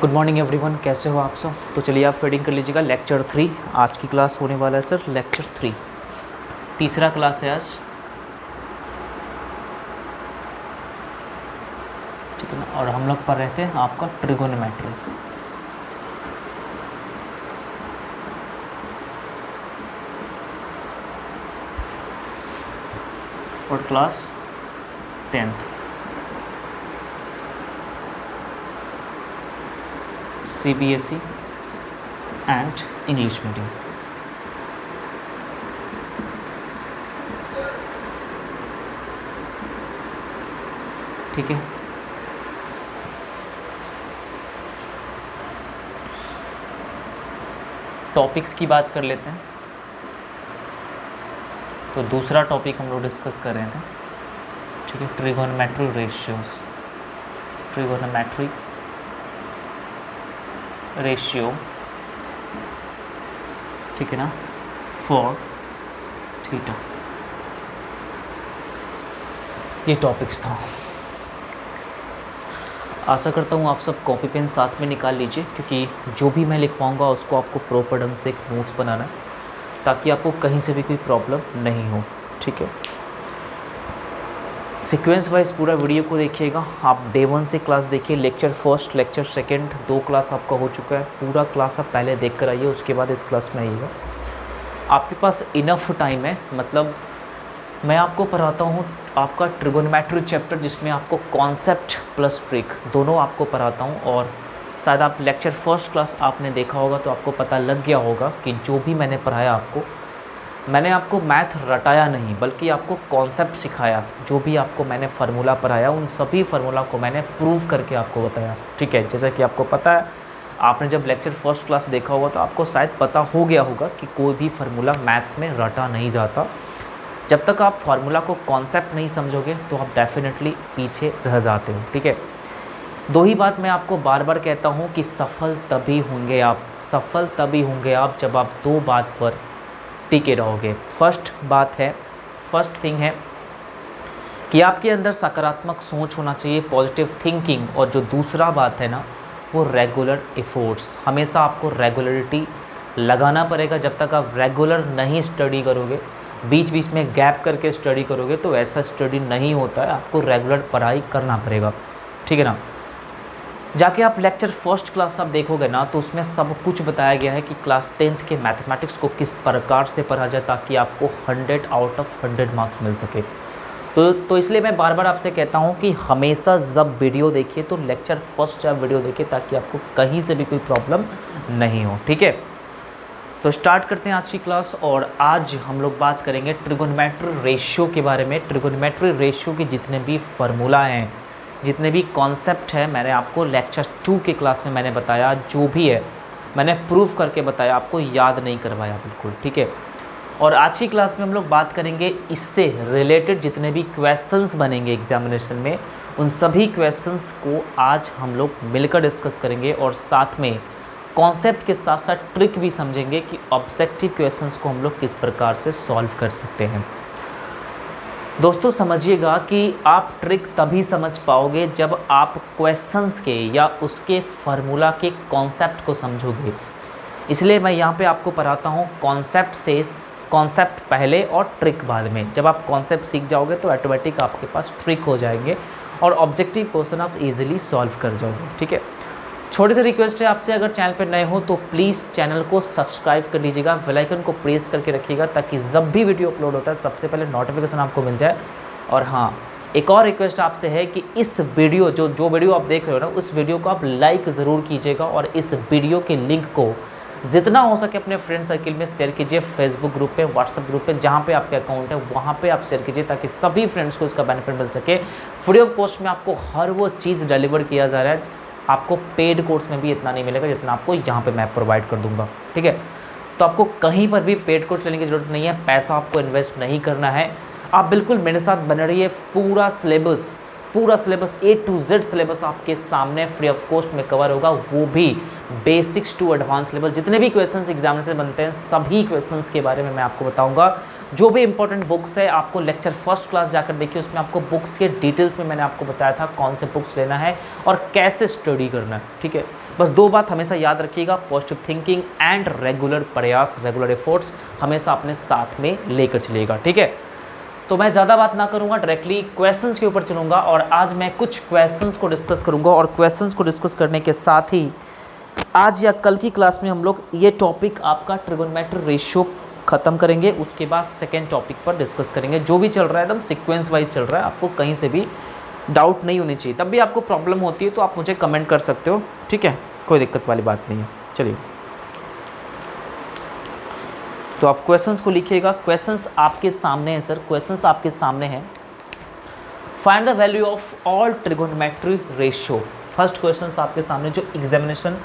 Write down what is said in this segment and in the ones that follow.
Good morning everyone, कैसे हो आप सब। तो चलिए आप फीडिंग कर लीजिएगा। लेक्चर 3 आज की क्लास होने वाला है सर। लेक्चर 3 तीसरा क्लास है आज, ठीक है ना। और हम लोग पढ़ रहे थे आपका ट्रिगोनोमेट्री। और class 10th CBSE and English medium. ठीक है, टॉपिक्स की बात कर लेते हैं। तो दूसरा टॉपिक हम लोग डिस्कस कर रहे थे, ठीक है, ट्रिगोनोमेट्री रेशियोज। ट्रिगोनोमेट्री रेशियो, ठीक है ना, फॉर थीटा। ये टॉपिक्स था। आशा करता हूँ आप सब कॉपी पेन साथ में निकाल लीजिए, क्योंकि जो भी मैं लिखवाऊँगा उसको आपको प्रॉपर ढंग से एक नोट्स बनाना है, ताकि आपको कहीं से भी कोई प्रॉब्लम नहीं हो। ठीक है, सीक्वेंस वाइज पूरा वीडियो को देखिएगा। आप डे 1 से क्लास देखिए। Lecture first, lecture second, 2 class आपका हो चुका है। पूरा क्लास आप पहले देख कर आइए, उसके बाद इस क्लास में आइएगा। आपके पास इनफ टाइम है। मतलब मैं आपको पढ़ाता हूँ आपका ट्रिगोनोमेट्री चैप्टर, जिसमें आपको कॉन्सेप्ट प्लस ट्रिक दोनों आपको पढ़ाता हूँ। और शायद आप लेक्चर फर्स्ट क्लास आपने देखा होगा, तो आपको पता लग गया होगा कि जो भी मैंने पढ़ाया आपको, मैंने आपको मैथ रटाया नहीं, बल्कि आपको कॉन्सेप्ट सिखाया। जो भी आपको मैंने फार्मूला पढ़ाया, उन सभी फार्मूला को मैंने प्रूव करके आपको बताया। ठीक है, जैसा कि आपको पता है, आपने जब लेक्चर फर्स्ट क्लास देखा होगा तो आपको शायद पता हो गया होगा कि कोई भी फार्मूला मैथ्स में रटा नहीं जाता। जब तक आप फार्मूला को कॉन्सेप्ट नहीं समझोगे तो आप डेफिनेटली पीछे रह जाते हो। ठीक है, दो ही बात मैं आपको बार बार कहता हूँ कि सफल तभी होंगे आप, सफल तभी होंगे आप जब आप दो बात पर टिके रहोगे। फर्स्ट थिंग है कि आपके अंदर सकारात्मक सोच होना चाहिए, पॉजिटिव थिंकिंग। और जो दूसरा बात है ना, वो रेगुलर एफर्ट्स। हमेशा आपको रेगुलरिटी लगाना पड़ेगा। जब तक आप रेगुलर नहीं स्टडी करोगे, बीच बीच में गैप करके स्टडी करोगे, तो ऐसा स्टडी नहीं होता है। आपको रेगुलर पढ़ाई करना पड़ेगा। ठीक है ना। जाके आप लेक्चर फर्स्ट क्लास आप देखोगे ना, तो उसमें सब कुछ बताया गया है कि क्लास 10th के मैथमेटिक्स को किस प्रकार से पढ़ा जाए, ताकि आपको 100 आउट ऑफ 100 मार्क्स मिल सके। तो इसलिए मैं बार बार आपसे कहता हूँ कि हमेशा जब वीडियो देखिए तो लेक्चर फर्स्ट आप वीडियो देखिए, ताकि आपको कहीं से भी कोई प्रॉब्लम नहीं हो। ठीक है, तो स्टार्ट करते हैं आज की क्लास। और आज हम लोग बात करेंगे ट्रिगोनोमेट्री रेशियो के बारे में। ट्रिगोनोमेट्री रेशियो के जितने भी फार्मूला हैं, जितने भी कॉन्सेप्ट है, मैंने आपको लेक्चर 2 के क्लास में मैंने बताया। जो भी है मैंने प्रूफ करके बताया, आपको याद नहीं करवाया बिल्कुल। ठीक है, और आज की क्लास में हम लोग बात करेंगे इससे रिलेटेड जितने भी क्वेश्चंस बनेंगे एग्जामिनेशन में, उन सभी क्वेश्चंस को आज हम लोग मिलकर डिस्कस करेंगे। और साथ में कॉन्सेप्ट के साथ साथ ट्रिक भी समझेंगे कि ऑब्जेक्टिव क्वेश्चंस को हम लोग किस प्रकार से सॉल्व कर सकते हैं। दोस्तों समझिएगा कि आप ट्रिक तभी समझ पाओगे जब आप क्वेश्चंस के या उसके फार्मूला के कॉन्सेप्ट को समझोगे। इसलिए मैं यहाँ पे आपको पढ़ाता हूँ कॉन्सेप्ट पहले और ट्रिक बाद में। जब आप कॉन्सेप्ट सीख जाओगे तो ऑटोमेटिक आपके पास ट्रिक हो जाएंगे और ऑब्जेक्टिव क्वेश्चन आप इजीली सॉल्व कर जाओगे। ठीक है, छोटी सी रिक्वेस्ट है आपसे, अगर चैनल पर नए हो तो प्लीज़ चैनल को सब्सक्राइब कर लीजिएगा, बेल आइकन को प्रेस करके रखिएगा, ताकि जब भी वीडियो अपलोड होता है सबसे पहले नोटिफिकेशन आपको मिल जाए। और हाँ, एक और रिक्वेस्ट आपसे है कि इस वीडियो जो वीडियो आप देख रहे हो ना, उस वीडियो को आप लाइक ज़रूर कीजिएगा। और इस वीडियो के लिंक को जितना हो सके अपने फ्रेंड सर्किल में शेयर कीजिए, फेसबुक ग्रुप पे, व्हाट्सएप ग्रुप पे, जहाँ पे आपके अकाउंट है वहाँ पे आप शेयर कीजिए, ताकि सभी फ्रेंड्स को इसका बेनिफिट मिल सके। फ्री ऑफ कॉस्ट में आपको हर वो चीज़ डिलीवर किया जा रहा है। आपको पेड कोर्स में भी इतना नहीं मिलेगा जितना आपको यहाँ पे मैं प्रोवाइड कर दूंगा। ठीक है, तो आपको कहीं पर भी पेड कोर्स लेने की ज़रूरत नहीं है, पैसा आपको इन्वेस्ट नहीं करना है। आप बिल्कुल मेरे साथ बने रहिए। पूरा सिलेबस पूरा syllabus A to Z syllabus आपके सामने फ्री ऑफ कॉस्ट में कवर होगा, वो भी बेसिक्स टू एडवांस लेवल। जितने भी क्वेश्चंस एग्जाम से बनते हैं सभी क्वेश्चंस के बारे में मैं आपको बताऊंगा। जो भी इंपॉर्टेंट बुक्स है आपको लेक्चर फर्स्ट क्लास जाकर देखिए, उसमें आपको बुक्स के डिटेल्स में मैंने आपको बताया था कौन से बुक्स लेना है और कैसे स्टडी करना है, ठीक है। बस दो बात हमेशा याद रखिएगा, पॉजिटिव थिंकिंग एंड रेगुलर प्रयास, रेगुलर एफर्ट्स हमेशा अपने साथ में लेकर चलिएगा, ठीक है। तो मैं ज़्यादा बात ना करूँगा, डायरेक्टली क्वेश्चंस के ऊपर चलूँगा और आज मैं कुछ क्वेश्चंस को डिस्कस करूँगा और क्वेश्चंस को डिस्कस करने के साथ ही आज या कल की क्लास में हम लोग ये टॉपिक आपका ट्रिगोनोमेट्री रेशियो ख़त्म करेंगे। उसके बाद सेकेंड टॉपिक पर डिस्कस करेंगे। जो भी चल रहा है एकदम सीक्वेंस वाइज चल रहा है, आपको कहीं से भी डाउट नहीं होनी चाहिए। तब भी आपको प्रॉब्लम होती है तो आप मुझे कमेंट कर सकते हो, ठीक है, कोई दिक्कत वाली बात नहीं है। चलिए, तो आप क्वेश्चंस को लिखिएगा। क्वेश्चंस आपके सामने है सर, क्वेश्चंस आपके सामने हैं। Find the value of all trigonometry ratio. First questions आपके सामने जो एग्जामिनेशन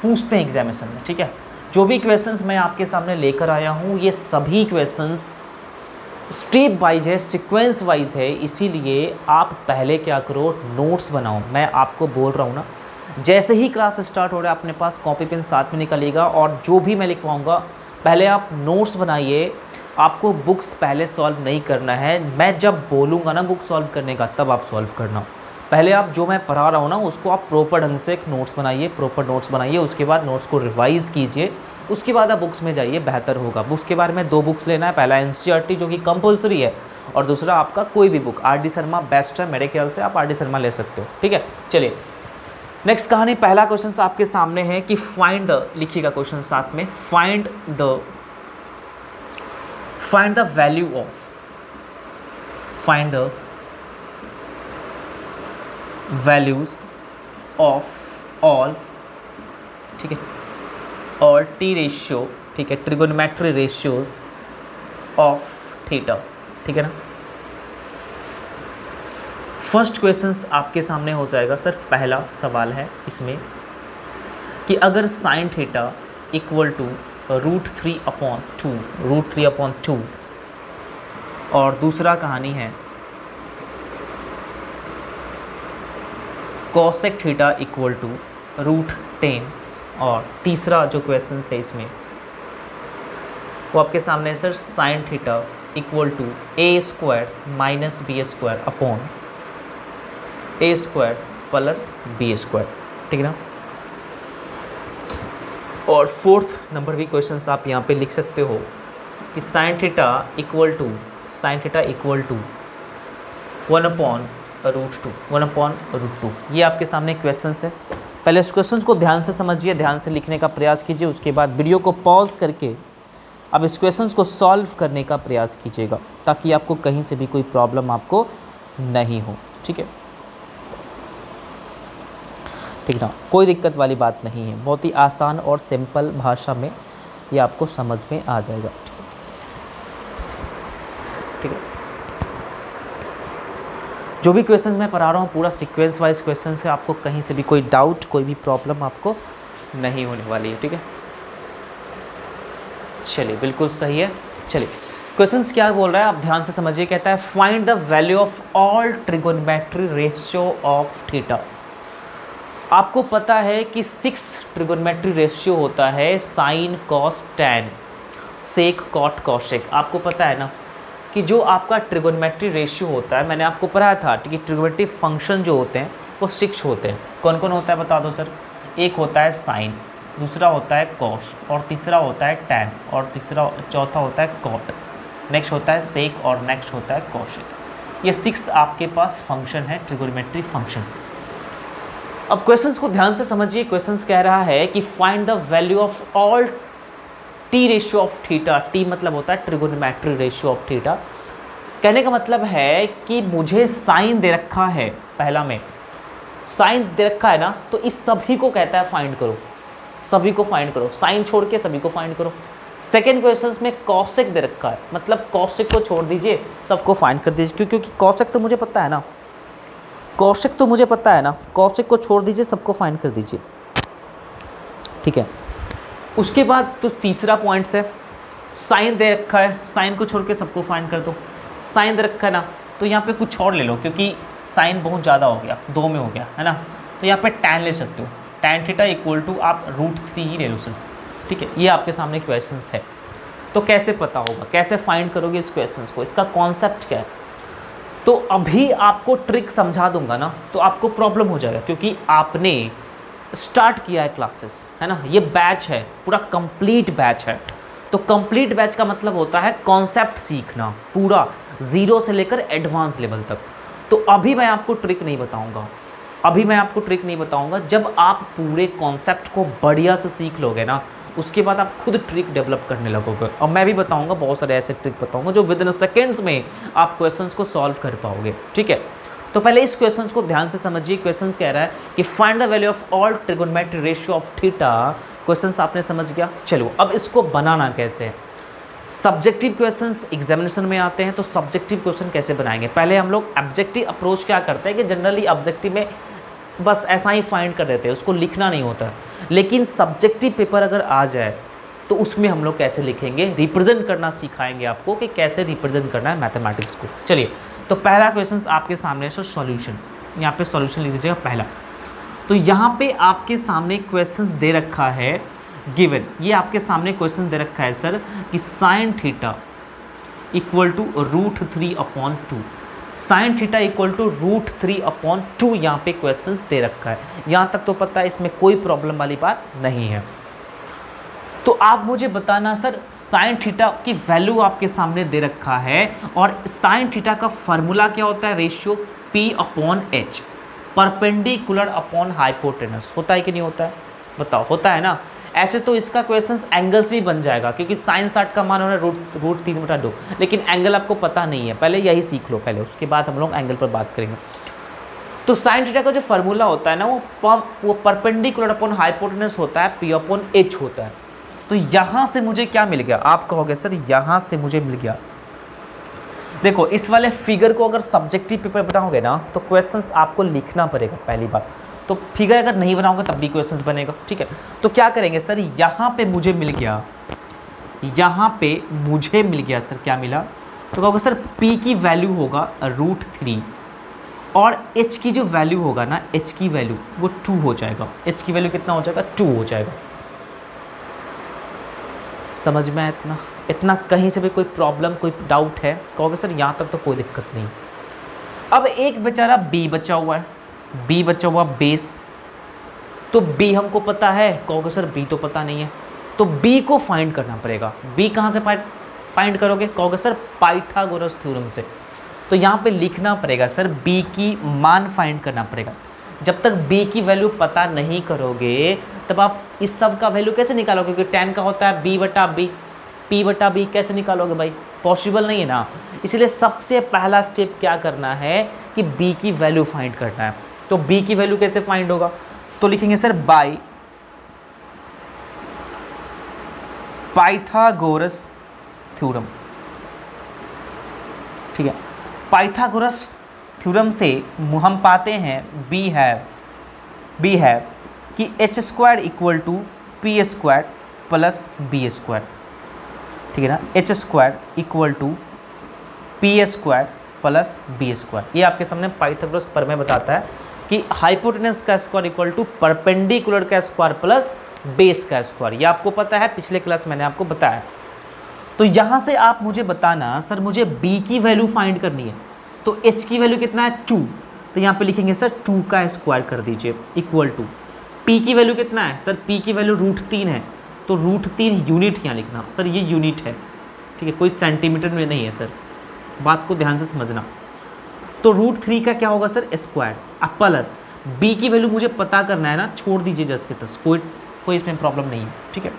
पूछते हैं एग्जामिनेशन में, ठीक है। जो भी क्वेश्चंस मैं आपके सामने लेकर आया हूँ ये सभी क्वेश्चंस स्टेप वाइज है, सीक्वेंस वाइज है, इसीलिए आप पहले क्या करो, नोट्स बनाओ। मैं आपको बोल रहा हूँ ना, जैसे ही क्लास स्टार्ट हो रहा है अपने पास कॉपी पेन साथ में निकालिएगा और जो भी मैं लिखवाऊँगा पहले आप नोट्स बनाइए। आपको बुक्स पहले सॉल्व नहीं करना है, मैं जब बोलूँगा ना बुक सॉल्व करने का तब आप सॉल्व करना। पहले आप जो मैं पढ़ा रहा हूँ ना उसको आप प्रॉपर ढंग से एक नोट्स बनाइए, प्रॉपर नोट्स बनाइए। उसके बाद नोट्स को रिवाइज़ कीजिए, उसके बाद आप बुक्स में जाइए, बेहतर होगा। बुक्स के बारे में दो बुक्स लेना है, पहला NCERT जो कि कंपलसरी है और दूसरा आपका कोई भी बुक। RD शर्मा बेस्ट है मेरे ख्याल से, आप RD शर्मा ले सकते हो, ठीक है। चलिए नेक्स्ट कहानी, पहला क्वेश्चन आपके सामने है कि फाइंड द, लिखिएगा क्वेश्चन साथ में, find the value of, find the values of all, ठीक है, ऑल टी रेशियो, ठीक है, ट्रिगोनोमेट्री रेशियोज ऑफ थीटा, ठीक है ना। फर्स्ट क्वेश्चंस आपके सामने हो जाएगा सर। पहला सवाल है इसमें कि अगर साइन थीटा इक्वल टू √3/2 और दूसरा कहानी है कॉसेक थीटा इक्वल टू √10 और तीसरा जो क्वेश्चन है इसमें वो आपके सामने है sir, sine theta equal to A² - B² + B², ठीक है ना। और फोर्थ नंबर भी क्वेश्चन आप यहाँ पे लिख सकते हो कि साइन थीटा इक्वल टू 1/√2, ये आपके सामने क्वेश्चन है। पहले इस क्वेश्चन को ध्यान से समझिए, ध्यान से लिखने का प्रयास कीजिए, उसके बाद वीडियो को पॉज करके अब इस क्वेश्चन को सॉल्व करने का प्रयास कीजिएगा ताकि आपको कहीं से भी कोई प्रॉब्लम आपको नहीं हो, ठीक है, ठीक ना। कोई दिक्कत वाली बात नहीं है, बहुत ही आसान और सिंपल भाषा में ये आपको समझ में आ जाएगा, ठीक है। जो भी क्वेश्चंस मैं पढ़ा रहा हूँ पूरा सीक्वेंस वाइज क्वेश्चन है, आपको कहीं से भी कोई डाउट, कोई भी प्रॉब्लम आपको नहीं होने वाली है, ठीक है। चलिए बिल्कुल सही है। चलिए क्वेश्चंस क्या बोल रहा है आप ध्यान से समझिए। कहता है find the value of all trigonometry ratio of theta. आपको पता है कि 6 ट्रिगोनोमेट्री रेशियो होता है, साइन, कॉस, टैन, सेक, कॉट, कॉशेक। आपको पता है ना कि जो आपका ट्रिगोनोमेट्री रेशियो होता है, मैंने आपको पढ़ाया था कि ट्रिगोनोमेट्री फंक्शन जो होते हैं वो 6 होते हैं। कौन कौन होता है बता दो सर। एक होता है साइन, दूसरा होता है कॉस और तीसरा होता है टैन और चौथा होता है कॉट, नेक्स्ट होता है सेक और नेक्स्ट होता है कॉशेक। ये 6 आपके पास फंक्शन है, ट्रिगोनोमेट्री फंक्शन। अब क्वेश्चंस को ध्यान से समझिए। क्वेश्चंस कह रहा है कि find the value of all T ratio of theta. T मतलब होता है ट्रिगोनोमेट्री रेशियो ऑफ थीटा। कहने का मतलब है कि मुझे साइन दे रखा है, पहला में साइन दे रखा है ना, तो इस सभी को कहता है फाइंड करो, सभी को फाइंड करो, साइन छोड़ के सभी को फाइंड करो। सेकेंड क्वेश्चन में कॉसेक दे रखा है, मतलब कॉसेक को छोड़ दीजिए, सबको फाइंड कर दीजिए, क्योंकि कॉसेक तो मुझे पता है ना, कॉसेक तो मुझे पता है ना, कॉसेक को छोड़ दीजिए, सबको फाइंड कर दीजिए, ठीक है। उसके बाद तो तीसरा पॉइंट्स है, साइन दे रखा है, साइन को छोड़ के सबको फाइंड कर दो। साइन दे रखा है ना, तो यहाँ पे कुछ और ले लो, क्योंकि साइन बहुत ज़्यादा हो गया, 2 में हो गया है ना, तो यहाँ पे tan ले सकते हो, tan थीटा इक्वल टू आप √3 ही ले लो सर, ठीक है। ये आपके सामने क्वेश्चन है। तो कैसे पता होगा, कैसे फाइंड करोगे इस क्वेश्चन को, इसका कॉन्सेप्ट क्या है? तो अभी आपको ट्रिक समझा दूंगा ना, तो आपको प्रॉब्लम हो जाएगा, क्योंकि आपने स्टार्ट किया है क्लासेस, है ना, ये बैच है, पूरा कंप्लीट बैच है। तो कंप्लीट बैच का मतलब होता है कॉन्सेप्ट सीखना पूरा, ज़ीरो से लेकर एडवांस लेवल तक। तो अभी मैं आपको ट्रिक नहीं बताऊंगा, अभी मैं आपको ट्रिक नहीं बताऊंगा। जब आप पूरे कॉन्सेप्ट को बढ़िया से सीख लोगे ना, उसके बाद आप खुद ट्रिक डेवलप करने लगोगे। और मैं भी बताऊंगा, बहुत सारे ऐसे ट्रिक बताऊंगा जो विद इन सेकेंड्स में आप क्वेश्चंस को सॉल्व कर पाओगे, ठीक है। तो पहले इस क्वेश्चंस को ध्यान से समझिए। क्वेश्चंस कह रहा है कि find the value of all trigonometric ratio of theta. Questions आपने समझ गया। चलो अब इसको बनाना कैसे है। सब्जेक्टिव क्वेश्चंस एग्जामिनेशन में आते हैं, तो सब्जेक्टिव क्वेश्चन कैसे बनाएंगे। पहले हम लोग ऑब्जेक्टिव अप्रोच क्या करते हैं कि जनरली ऑब्जेक्टिव में बस ऐसा ही फाइंड कर देते हैं, उसको लिखना नहीं होता। लेकिन सब्जेक्टिव पेपर अगर आ जाए तो उसमें हम लोग कैसे लिखेंगे, रिप्रेजेंट करना सिखाएंगे आपको कि कैसे रिप्रेजेंट करना है मैथमेटिक्स को। चलिए, तो पहला क्वेश्चन आपके सामने है सॉल्यूशन। यहाँ पे सॉल्यूशन लिख दीजिएगा पहला। तो यहाँ पे आपके सामने क्वेश्चंस दे रखा है गिवन, ये आपके सामने क्वेश्चन दे रखा है सर कि sine theta equal to √3/2, sine theta equal to √3/2 यहाँ पे क्वेश्चंस दे रखा है। यहाँ तक तो पता है, इसमें कोई प्रॉब्लम वाली बात नहीं है। तो आप मुझे बताना सर, साइन थीटा की वैल्यू आपके सामने दे रखा है और साइन थीटा का फार्मूला क्या होता है, ratio P/H, perpendicular upon hypotenuse. होता है कि नहीं होता है, बताओ, होता है ना। ऐसे तो इसका क्वेश्चन एंगल्स भी बन जाएगा, क्योंकि साइन 60 का मान हो रहा है √3/2, लेकिन एंगल आपको पता नहीं है, पहले यही सीख लो पहले, उसके बाद हम लोग एंगल पर बात करेंगे। तो साइन थीटा का जो फार्मूला होता है ना, वो परपेंडिकुलर अपॉन हाइपोटेनस होता है, P/H होता है। तो यहाँ से मुझे क्या मिल गया, आप कहोगे सर यहाँ से मुझे मिल गया। देखो, इस वाले फिगर को अगर सब्जेक्टिव पेपर बनाओगे ना, तो क्वेश्चंस आपको लिखना पड़ेगा पहली बार। तो फिगर अगर नहीं बनाओगे तब भी क्वेश्चंस बनेगा, ठीक है। तो क्या करेंगे सर, यहाँ पे मुझे मिल गया, यहाँ पे मुझे मिल गया सर, क्या मिला, तो कहोगे सर P की वैल्यू होगा √3 और H की जो वैल्यू होगा ना, H की वैल्यू वो 2 हो जाएगा। H की वैल्यू कितना हो जाएगा, 2 हो जाएगा। समझ में आया इतना कहीं से भी कोई प्रॉब्लम, कोई डाउट है? कहोगे सर यहाँ तक तो कोई दिक्कत नहीं। अब एक बेचारा B बचा हुआ है, B बचा हुआ बेस, तो B हमको पता है। कहोगे सर B तो पता नहीं है, तो B को फाइंड करना पड़ेगा। B कहाँ से फाइंड करोगे? कहोगे सर पाइथागोरस थ्योरम से। तो यहाँ पे लिखना पड़ेगा सर B की मान फाइंड करना पड़ेगा। जब तक B की वैल्यू पता नहीं करोगे तब आप इस सब का वैल्यू कैसे निकालोगे? क्योंकि tan का होता है B/B, P/B कैसे निकालोगे भाई, पॉसिबल नहीं है ना। इसलिए सबसे पहला स्टेप क्या करना है कि B की वैल्यू फाइंड करना है। तो B की वैल्यू कैसे फाइंड होगा? तो लिखेंगे सर बाय पाइथागोरस थ्योरम, ठीक है। पाइथागोरस थ्योरम से हम पाते हैं B है कि h² equal to P² plus B², ठीक है ना। h² equal to P² plus B²। ये आपके सामने पाइथागोरस प्रमेय बताता है कि हाइपोटेनस का स्क्वायर इक्वल टू परपेंडिकुलर का स्क्वायर प्लस बेस का स्क्वायर। ये आपको पता है, पिछले क्लास मैंने आपको बताया। तो यहाँ से आप मुझे बताना सर मुझे B की वैल्यू फाइंड करनी है, तो H की वैल्यू कितना है 2, तो यहाँ पे लिखेंगे सर 2 का स्क्वायर कर दीजिए इक्वल टू P की वैल्यू कितना है सर, P की वैल्यू √3 है, तो √3 यूनिट यहाँ लिखना सर, ये यूनिट है, ठीक है, कोई सेंटीमीटर में नहीं है सर, बात को ध्यान से समझना। तो √3 का क्या होगा सर स्क्वायर, अब प्लस B की वैल्यू मुझे पता करना है ना, छोड़ दीजिए 10 के 10, कोई इसमें प्रॉब्लम नहीं है, ठीक है।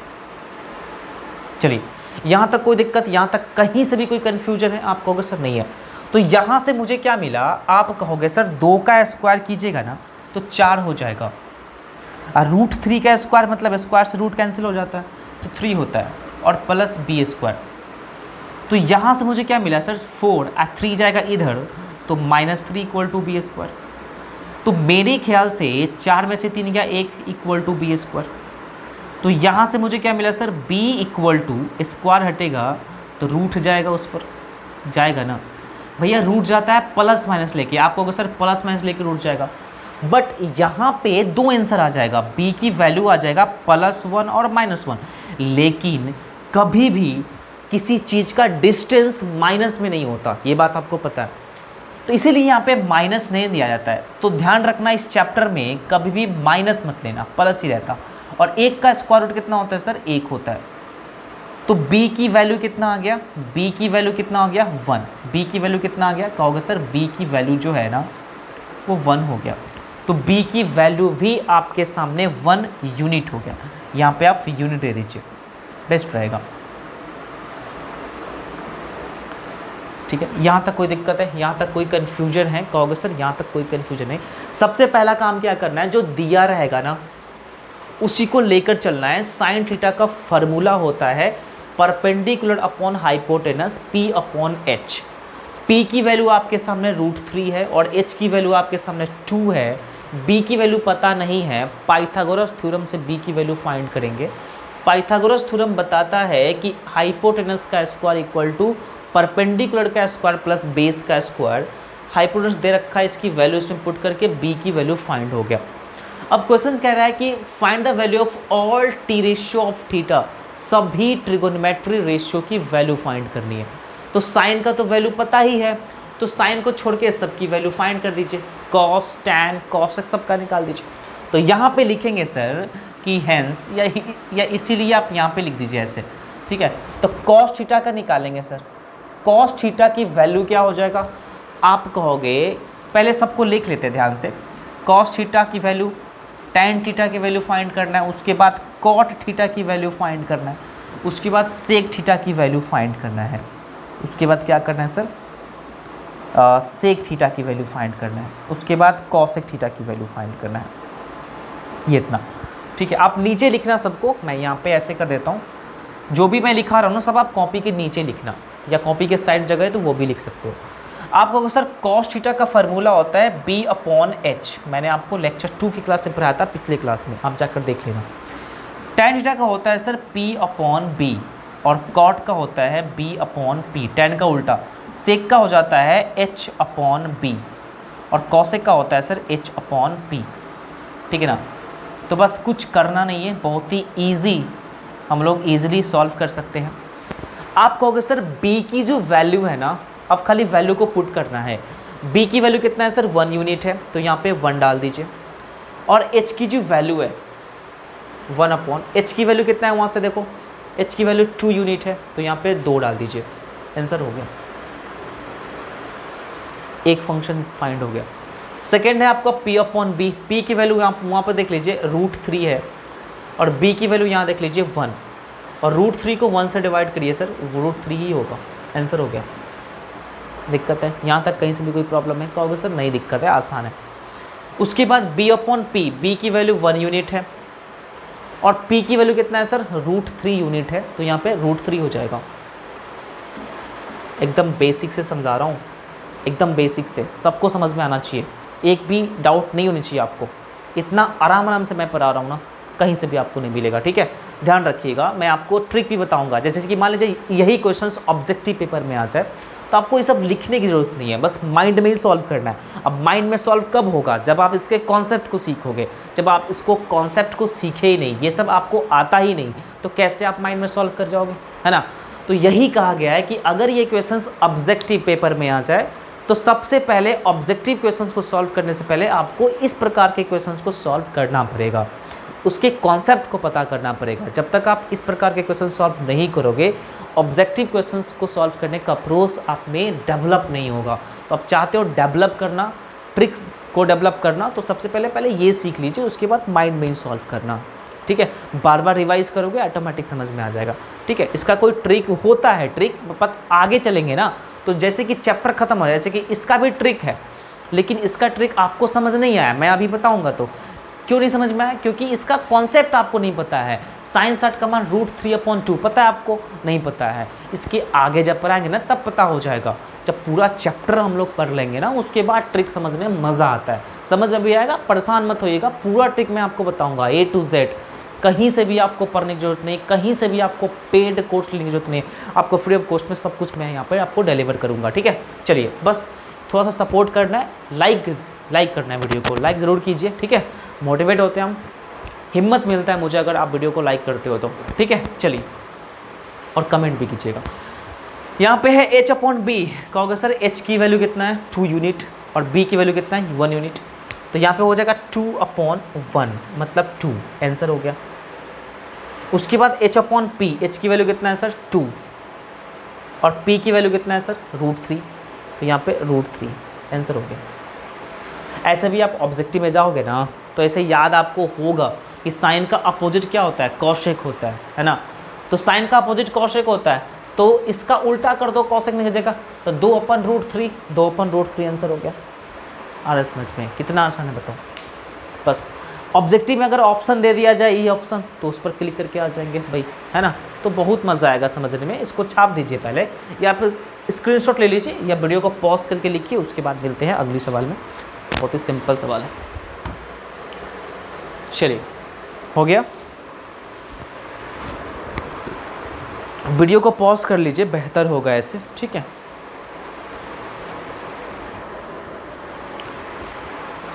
चलिए, यहाँ तक कोई दिक्कत, यहाँ तक कहीं से भी कोई कन्फ्यूजन है? आप कहोगे सर नहीं है। तो यहाँ से मुझे क्या मिला, आप कहोगे सर 2 का स्क्वायर कीजिएगा ना तो 4 हो जाएगा, और √3 का स्क्वायर मतलब स्क्वायर से रूट कैंसिल हो जाता है तो 3 होता है, और प्लस B²। तो यहाँ से मुझे क्या मिला सर 4 और 3 जाएगा इधर, तो -3 इक्वल टू B²। तो मेरे ख्याल से 4 में से 3 गया 1 इक्वल टू B²। तो यहाँ से मुझे क्या मिला sir B equal to square हटेगा तो रूट जाएगा, उस पर जाएगा ना, भैया रूट जाता है प्लस माइनस लेके, आपको अगर सर प्लस माइनस लेके रूट जाएगा, बट यहाँ पे दो आंसर आ जाएगा, b की वैल्यू आ जाएगा +1 और -1, लेकिन कभी भी किसी चीज़ का डिस्टेंस माइनस में नहीं होता, ये बात आपको पता है, तो इसीलिए यहाँ पे माइनस नहीं दिया जाता है। तो ध्यान रखना इस चैप्टर में कभी भी माइनस मत लेना, प्लस ही रहता। और 1 का स्क्वायर रूट कितना होता है सर? 1 होता है। तो b की वैल्यू कितना आ गया? b की वैल्यू कितना हो गया? 1। b की वैल्यू कितना आ गया? कहोगे सर b की वैल्यू जो है ना वो 1 हो गया, तो b की वैल्यू भी आपके सामने 1 यूनिट हो गया। यहाँ पे आप यूनिट दे दीजिए, बेस्ट रहेगा। ठीक है, यहाँ तक कोई दिक्कत है? यहाँ तक कोई कन्फ्यूजन है? कहोगे सर यहाँ तक कोई कन्फ्यूजन नहीं। सबसे पहला काम क्या करना है, जो दिया रहेगा ना उसी को लेकर चलना है। साइन थीटा का फार्मूला होता है perpendicular upon hypotenuse p/h। p की वैल्यू आपके सामने √3 है और h की वैल्यू आपके सामने 2 है। b की वैल्यू पता नहीं है, पाइथागोरस थ्योरम से b की वैल्यू फाइंड करेंगे। पाइथागोरस थ्योरम बताता है कि हाइपोटेनस का स्क्वायर इक्वल टू परपेंडिकुलर का स्क्वायर प्लस बेस का स्क्वायर। हाइपोटेनस दे रखा है, इसकी वैल्यू इसमें पुट करके b की वैल्यू फाइंड हो गया। अब क्वेश्चन कह रहा है कि find the value of all T ratio of theta, सभी ट्रिगोनोमेट्री रेशियो की वैल्यू फाइंड करनी है। तो साइन का तो वैल्यू पता ही है, तो साइन को छोड़ के सबकी वैल्यू फाइंड कर दीजिए, कॉस टैन कॉसेक सबका निकाल दीजिए। तो यहाँ पे लिखेंगे सर कि हेंस या इसीलिए आप यहाँ पे लिख दीजिए ऐसे, ठीक है। तो कॉस थीटा का निकालेंगे सर, कॉस थीटा की वैल्यू क्या हो जाएगा? आप कहोगे, पहले सबको लिख लेते ध्यान से, कॉस थीटा की वैल्यू, टैन थीटा की वैल्यू फाइंड करना है, उसके बाद कॉट थीटा की वैल्यू फाइंड करना है, उसके बाद सेक थीटा की वैल्यू फाइंड करना है, उसके बाद क्या करना है सर? सेक थीटा की वैल्यू फाइंड करना है, उसके बाद कॉसेक थीटा की वैल्यू फाइंड करना है। ये इतना, ठीक है। आप नीचे लिखना सबको, मैं यहाँ पे ऐसे कर देता हूँ, जो भी मैं लिखा रहा हूँ ना सब आप कॉपी के नीचे लिखना, या कॉपी के साइड जगह है तो वो भी लिख सकते हो। आप कहोगे सर कॉस थीटा का फार्मूला होता है b/h, मैंने आपको लेक्चर 2 की क्लास से पढ़ाया था पिछले क्लास में, आप जाकर देख लेना। टैन थीटा का होता है सर p/b और कॉट का होता है b/p, टैन का उल्टा। सेक का हो जाता है h/b और कॉसेक का होता है सर h/p, ठीक है ना। तो बस कुछ करना नहीं है, बहुत ही ईजी, हम लोग ईजिली सॉल्व कर सकते हैं। आप कहोगे सर b की जो वैल्यू है ना, अब खाली वैल्यू को पुट करना है। b की वैल्यू कितना है सर? 1 यूनिट है, तो यहाँ पे 1 डाल दीजिए। और h की जो वैल्यू है 1/h की वैल्यू कितना है वहाँ से देखो, h की वैल्यू 2 यूनिट है, तो यहाँ पे 2 डाल दीजिए, आंसर हो गया, एक फंक्शन फाइंड हो गया। सेकेंड है आपका p/b, p की वैल्यू आप वहाँ पर देख लीजिए √3 है और b की वैल्यू यहाँ देख लीजिए 1, और √3 को 1 से डिवाइड करिए सर, √3 ही होगा, आंसर हो गया। दिक्कत है यहाँ तक? कहीं से भी कोई प्रॉब्लम है? कहोगे सर नहीं दिक्कत है, आसान है। उसके बाद b/p, b की वैल्यू 1 यूनिट है और p की वैल्यू कितना है सर? √3 यूनिट है, तो यहाँ पे √3 हो जाएगा। एकदम बेसिक से समझा रहा हूँ, एकदम बेसिक से, सबको समझ में आना चाहिए, एक भी डाउट नहीं होनी चाहिए आपको। इतना आराम से मैं पढ़ा रहा हूँ ना, कहीं से भी आपको नहीं मिलेगा, ठीक है। ध्यान रखिएगा, मैं आपको ट्रिक भी बताऊंगा, जैसे कि मान लीजिए यही क्वेश्चंस ऑब्जेक्टिव पेपर में आ जाए तो आपको ये सब लिखने की ज़रूरत नहीं है, बस माइंड में ही सॉल्व करना है। अब माइंड में सॉल्व कब होगा? जब आप इसके कॉन्सेप्ट को सीखोगे। जब आप इसको कॉन्सेप्ट को सीखे ही नहीं, ये सब आपको आता ही नहीं, तो कैसे आप माइंड में सॉल्व कर जाओगे, है ना। तो यही कहा गया है कि अगर ये क्वेश्चंस ऑब्जेक्टिव पेपर में आ जाए तो सबसे पहले ऑब्जेक्टिव क्वेश्चंस को सॉल्व करने से पहले आपको इस प्रकार के क्वेश्चंस को सॉल्व करना पड़ेगा, उसके कॉन्सेप्ट को पता करना पड़ेगा। जब तक आप इस प्रकार के क्वेश्चन सॉल्व नहीं करोगे, ऑब्जेक्टिव क्वेश्चंस को सॉल्व करने का अप्रोच आप में डेवलप नहीं होगा। तो आप चाहते हो डेवलप करना, ट्रिक को डेवलप करना, तो सबसे पहले ये सीख लीजिए, उसके बाद माइंड में ही सॉल्व करना, ठीक है। बार बार रिवाइज करोगे, ऑटोमेटिक समझ में आ जाएगा, ठीक है। इसका कोई ट्रिक होता है, ट्रिक आगे चलेंगे ना, तो जैसे कि चैप्टर खत्म हो जाए, जैसे कि इसका भी ट्रिक है, लेकिन इसका ट्रिक आपको समझ नहीं आया, मैं अभी बताऊंगा। तो क्यों नहीं समझ में आया? क्योंकि इसका कॉन्सेप्ट आपको नहीं पता है। साइन 60 का मान √3/2 पता है आपको? नहीं पता है। इसके आगे जब पढ़ाएंगे ना तब पता हो जाएगा। जब पूरा चैप्टर हम लोग पढ़ लेंगे ना, उसके बाद ट्रिक समझने में मज़ा आता है। समझ में भी आएगा, परेशान मत होइएगा, पूरा ट्रिक मैं आपको बताऊंगा A to Z, कहीं से भी आपको पढ़ने की जरूरत नहीं, कहीं से भी आपको पेड कोर्स लेने की जरूरत नहीं, आपको फ्री ऑफ कॉस्ट में सब कुछ मैं यहाँ पर आपको डिलीवर करूँगा। ठीक है, चलिए बस थोड़ा सा सपोर्ट करना है, लाइक करना है, वीडियो को लाइक ज़रूर कीजिए। ठीक है, मोटिवेट होते हैं हम, हिम्मत मिलता है मुझे अगर आप वीडियो को लाइक करते हो तो। ठीक है, चलिए और कमेंट भी कीजिएगा। यहाँ पे है h/b, कहोगे सर h की वैल्यू कितना है 2 यूनिट और b की वैल्यू कितना है 1 यूनिट, तो यहाँ पे हो जाएगा 2/1 मतलब 2, आंसर हो गया। उसके बाद h/p, h की वैल्यू कितना है सर 2 और p की वैल्यू कितना है सर √3, तो यहाँ पे √3, आंसर हो गया। ऐसे भी आप ऑब्जेक्टिव में जाओगे ना तो ऐसे याद आपको होगा कि साइन का अपोजिट क्या होता है, कॉशेक होता है ना। तो साइन का अपोजिट कॉशेक होता है, तो इसका उल्टा कर दो कॉशेक निकल जाएगा, तो 2/√3, 2/√3 आंसर हो गया। आ रहा है समझ में, कितना आसान है बताओ। बस ऑब्जेक्टिव में अगर ऑप्शन दे दिया जाए, ये ऑप्शन, तो उस पर क्लिक करके आ जाएंगे भाई, है ना। तो बहुत मज़ा आएगा समझने में। इसको छाप दीजिए पहले या फिर स्क्रीनशॉट ले लीजिए या वीडियो को पॉज करके लिखिए। उसके बाद मिलते हैं अगली सवाल में, बहुत ही सिंपल सवाल है। चलिए हो गया, वीडियो को पॉज कर लीजिए, बेहतर होगा ऐसे। ठीक है,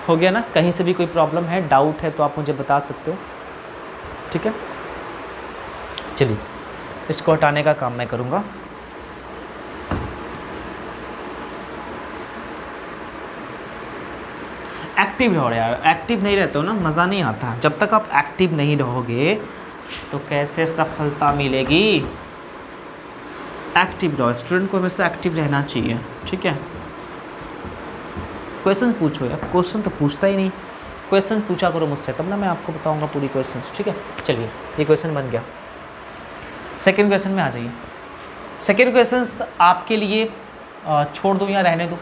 हो गया ना। कहीं से भी कोई प्रॉब्लम है, डाउट है तो आप मुझे बता सकते हो। ठीक है, चलिए इसको हटाने का काम मैं करूँगा। एक्टिव रहो यार, एक्टिव नहीं रहते हो ना मज़ा नहीं आता। जब तक आप एक्टिव नहीं रहोगे तो कैसे सफलता मिलेगी। एक्टिव रहो, स्टूडेंट को हमेशा एक्टिव रहना चाहिए। ठीक है, क्वेश्चन पूछो यार, क्वेश्चन तो पूछता ही नहीं। क्वेश्चन पूछा करो मुझसे, तब ना मैं आपको बताऊंगा पूरी क्वेश्चन। ठीक है, चलिए ये क्वेश्चन बन गया। सेकंड क्वेश्चन में आ जाइए। सेकंड क्वेश्चन आपके लिए छोड़ दूँ या रहने दूँ,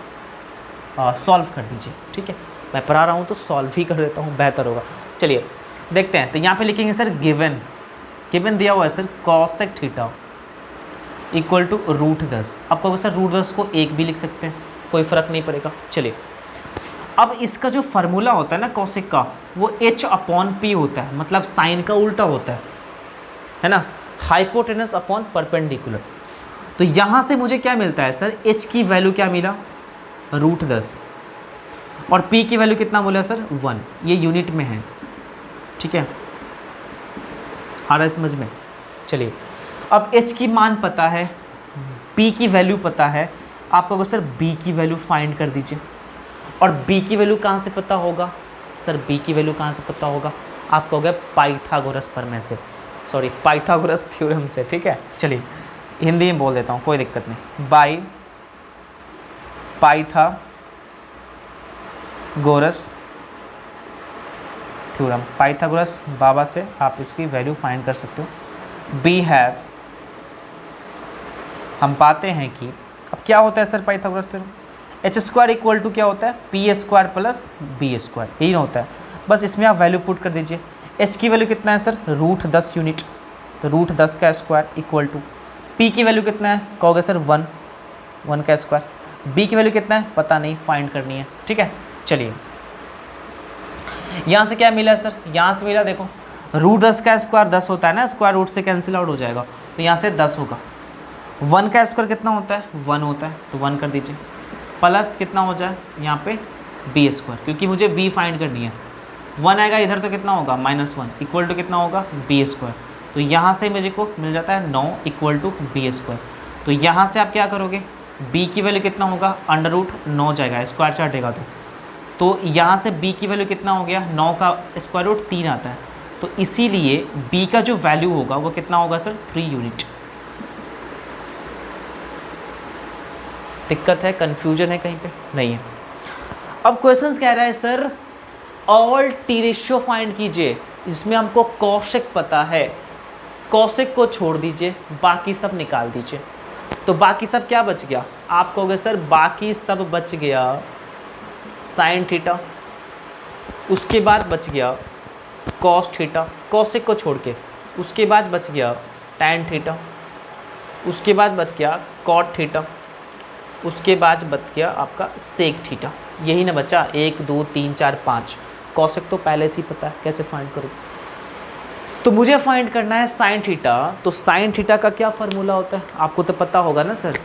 सॉल्व कर दीजिए। ठीक है, मैं पढ़ा रहा हूँ तो सॉल्व ही कर देता हूँ, बेहतर होगा। चलिए देखते हैं। तो यहाँ पे लिखेंगे सर गिवन दिया हुआ है sir cosec theta equal to √10। आप कहोगे सर √10 को 1 भी लिख सकते हैं, कोई फ़र्क नहीं पड़ेगा। चलिए अब इसका जो फार्मूला होता है ना cosec का, वो h/p होता है, मतलब साइन का उल्टा होता है ना, हाइपोटेनस अपॉन परपेंडिकुलर। तो यहाँ से मुझे क्या मिलता है सर, h की वैल्यू क्या मिला √10 और p की वैल्यू कितना बोला सर 1, ये यूनिट में है। ठीक है, आ रहा है समझ में। चलिए अब h की मान पता है, p की वैल्यू पता है, आप कहोगे सर b की वैल्यू फाइंड कर दीजिए। और b की वैल्यू कहाँ से पता होगा सर, b की वैल्यू कहाँ से पता होगा, आप कहोगे पाइथागोरस प्रमेय से, सॉरी पाइथागोरस थ्योरम से। ठीक है, चलिए हिंदी में बोल देता हूँ, कोई दिक्कत नहीं। बाई पाइथागोरस थ्योरम, पाइथागोरस बाबा से आप इसकी वैल्यू फाइंड कर सकते हो। बी हैव, हम पाते हैं कि अब क्या होता है sir Pythagoras theorem, h² equal to क्या होता है p² प्लस b², यही होता है। बस इसमें आप वैल्यू पुट कर दीजिए। h की वैल्यू कितना है सर √10 यूनिट, तो √10 का स्क्वायर इक्वल टू p की वैल्यू कितना है, कहोगे सर 1 का स्क्वायर। b की वैल्यू कितना है पता नहीं, फाइंड करनी है। ठीक है, चलिए यहाँ से क्या मिला सर, यहाँ से मिला देखो √10 का स्क्वायर 10 होता है ना, स्क्वायर रूट से कैंसिल आउट हो जाएगा, तो यहाँ से 10 होगा। 1 का स्क्वायर कितना होता है 1 होता है, तो 1 कर दीजिए, प्लस कितना हो जाए यहाँ पे b², क्योंकि मुझे b फाइंड करनी है। 1 आएगा इधर तो कितना होगा -1 इक्वल टू कितना होगा b², तो यहाँ से मुझे को मिल जाता है 9 इक्वल टू b²। तो यहाँ से आप क्या करोगे, b की वैल्यू कितना होगा √9 जाएगा, स्क्वायर से हटेगा तो यहाँ से b की वैल्यू कितना हो गया, 9 का स्क्वायर रूट 3 आता है, तो इसीलिए b का जो वैल्यू होगा वो कितना होगा सर 3 यूनिट। दिक्कत है, कंफ्यूजन है कहीं पे नहीं है। अब क्वेश्चन कह रहा है sir all T ratio find कीजिए, इसमें हमको कॉशेक पता है, कॉशेक को छोड़ दीजिए, बाकी सब निकाल दीजिए। तो बाकी सब क्या बच गया, आप कहोगे सर बाकी सब बच गया साइन थीटा, उसके बाद बच गया कॉस थीटा कॉशेक को छोड़ के, उसके बाद बच गया टैन थीटा, उसके बाद बच गया कॉट थीटा, उसके बाद बच गया आपका सेक थीटा। यही ना बचा 1 2 3 4 5। कॉशेक तो पहले से ही पता है, कैसे फाइंड करूँ। तो मुझे फाइंड करना है साइन थीटा। तो साइन थीटा का क्या फार्मूला होता है आपको तो पता होगा ना सर,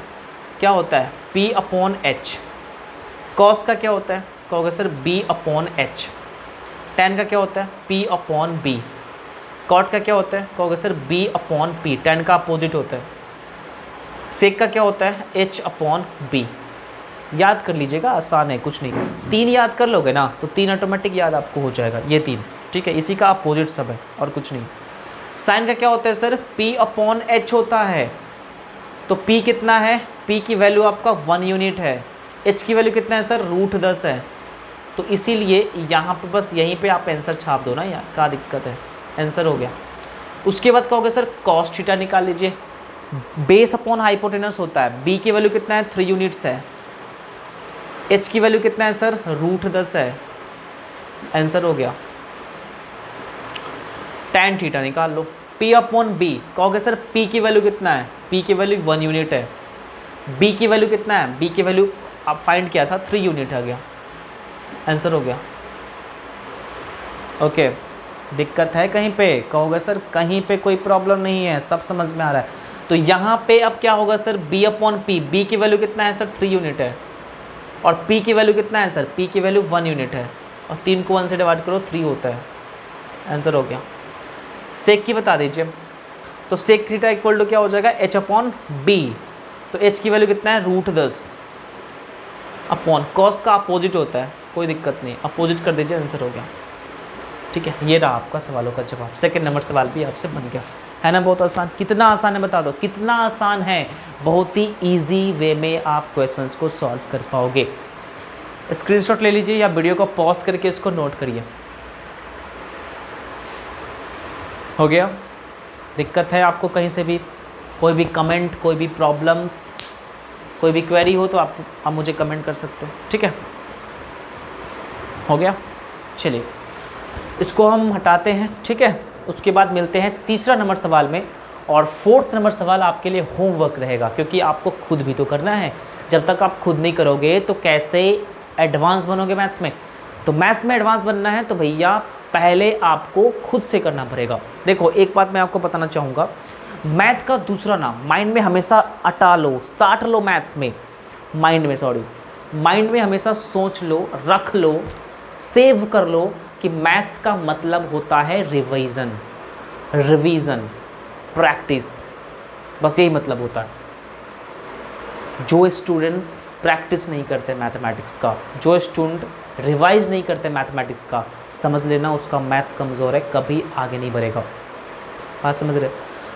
क्या होता है P/H। कॉस का क्या होता है, कहोगे सर B/H। टेन का क्या होता है P/B। कॉट का क्या होता है, कहोगे सर B/P। टेन का अपोजिट होता है। सेक का क्या होता है H/B। याद कर लीजिएगा, आसान है, कुछ नहीं। तीन याद कर लोगे ना तो तीन ऑटोमेटिक याद आपको हो जाएगा, ये तीन, ठीक है। इसी का अपोजिट सब है और कुछ नहीं। साइन का क्या होता है सर P/H होता है। तो P कितना है, P की वैल्यू आपका 1 यूनिट है। H की वैल्यू कितना है सर √10 है। तो इसीलिए यहाँ पे बस यहीं पे आप आंसर छाप दो ना यार, क्या दिक्कत है, आंसर हो गया। उसके बाद कहोगे सर cos थीटा निकाल लीजिए। बेस अपॉन हाइपोटेनस होता है। B की वैल्यू कितना है 3 यूनिट्स है। H की वैल्यू कितना है सर √10 है। आंसर हो गया। tan थीटा निकाल लो। P/B कहोगे सर P की वैल्यू कितना है, P की वैल्यू 1 यूनिट है। B की वैल्यू कितना है, B की वैल्यू आप फाइंड किया था 3 यूनिट आ गया। आंसर हो गया। ओके, दिक्कत है कहीं पे, कहोगे सर कहीं पे कोई प्रॉब्लम नहीं है, सब समझ में आ रहा है। तो यहाँ पे अब क्या होगा सर B/P। B की वैल्यू कितना है सर 3 यूनिट है। और P की वैल्यू कितना है सर, P की वैल्यू 1 यूनिट है। और 3 को 1 से डिवाइड करो 3 होता है। आंसर हो गया। सेक की बता दीजिए। तो सेक थीटा इक्वल टू क्या हो जाएगा H/B। तो H की वैल्यू कितना है √10 अपॉन कॉस का अपोजिट होता है, कोई दिक्कत नहीं, अपोजिट कर दीजिए, आंसर हो गया। ठीक है, ये रहा आपका सवालों का जवाब। सेकंड नंबर सवाल भी आपसे बन गया, है ना। बहुत आसान, कितना आसान है बता दो, कितना आसान है। बहुत ही ईजी वे में आप क्वेश्चंस को सॉल्व कर पाओगे। स्क्रीनशॉट ले लीजिए या वीडियो को पॉज करके इसको नोट करिए। हो गया। दिक्कत है आपको कहीं से भी, कोई भी कमेंट, कोई भी प्रॉब्लम्स, कोई भी क्वेरी हो तो आप मुझे कमेंट कर सकते हो, ठीक है। हो गया, चलिए इसको हम हटाते हैं, ठीक है। उसके बाद मिलते हैं तीसरा नंबर सवाल में। और फोर्थ नंबर सवाल आपके लिए होमवर्क रहेगा, क्योंकि आपको खुद भी तो करना है। जब तक आप खुद नहीं करोगे तो कैसे एडवांस बनोगे मैथ्स में। तो मैथ्स में एडवांस बनना है तो भैया पहले आपको खुद से करना पड़ेगा। देखो एक बात मैं आपको बताना चाहूँगा, मैथ का दूसरा नाम माइंड में हमेशा अटा लो, साट लो मैथ्स में, माइंड में हमेशा सोच लो, रख लो, सेव कर लो कि मैथ्स का मतलब होता है रिवीजन, प्रैक्टिस, बस यही मतलब होता है। जो स्टूडेंट्स प्रैक्टिस नहीं करते मैथमेटिक्स का, जो स्टूडेंट रिवाइज नहीं करते मैथमेटिक्स का, समझ लेना उसका मैथ्स कमज़ोर है, कभी आगे नहीं बढ़ेगा। बात समझ रहे।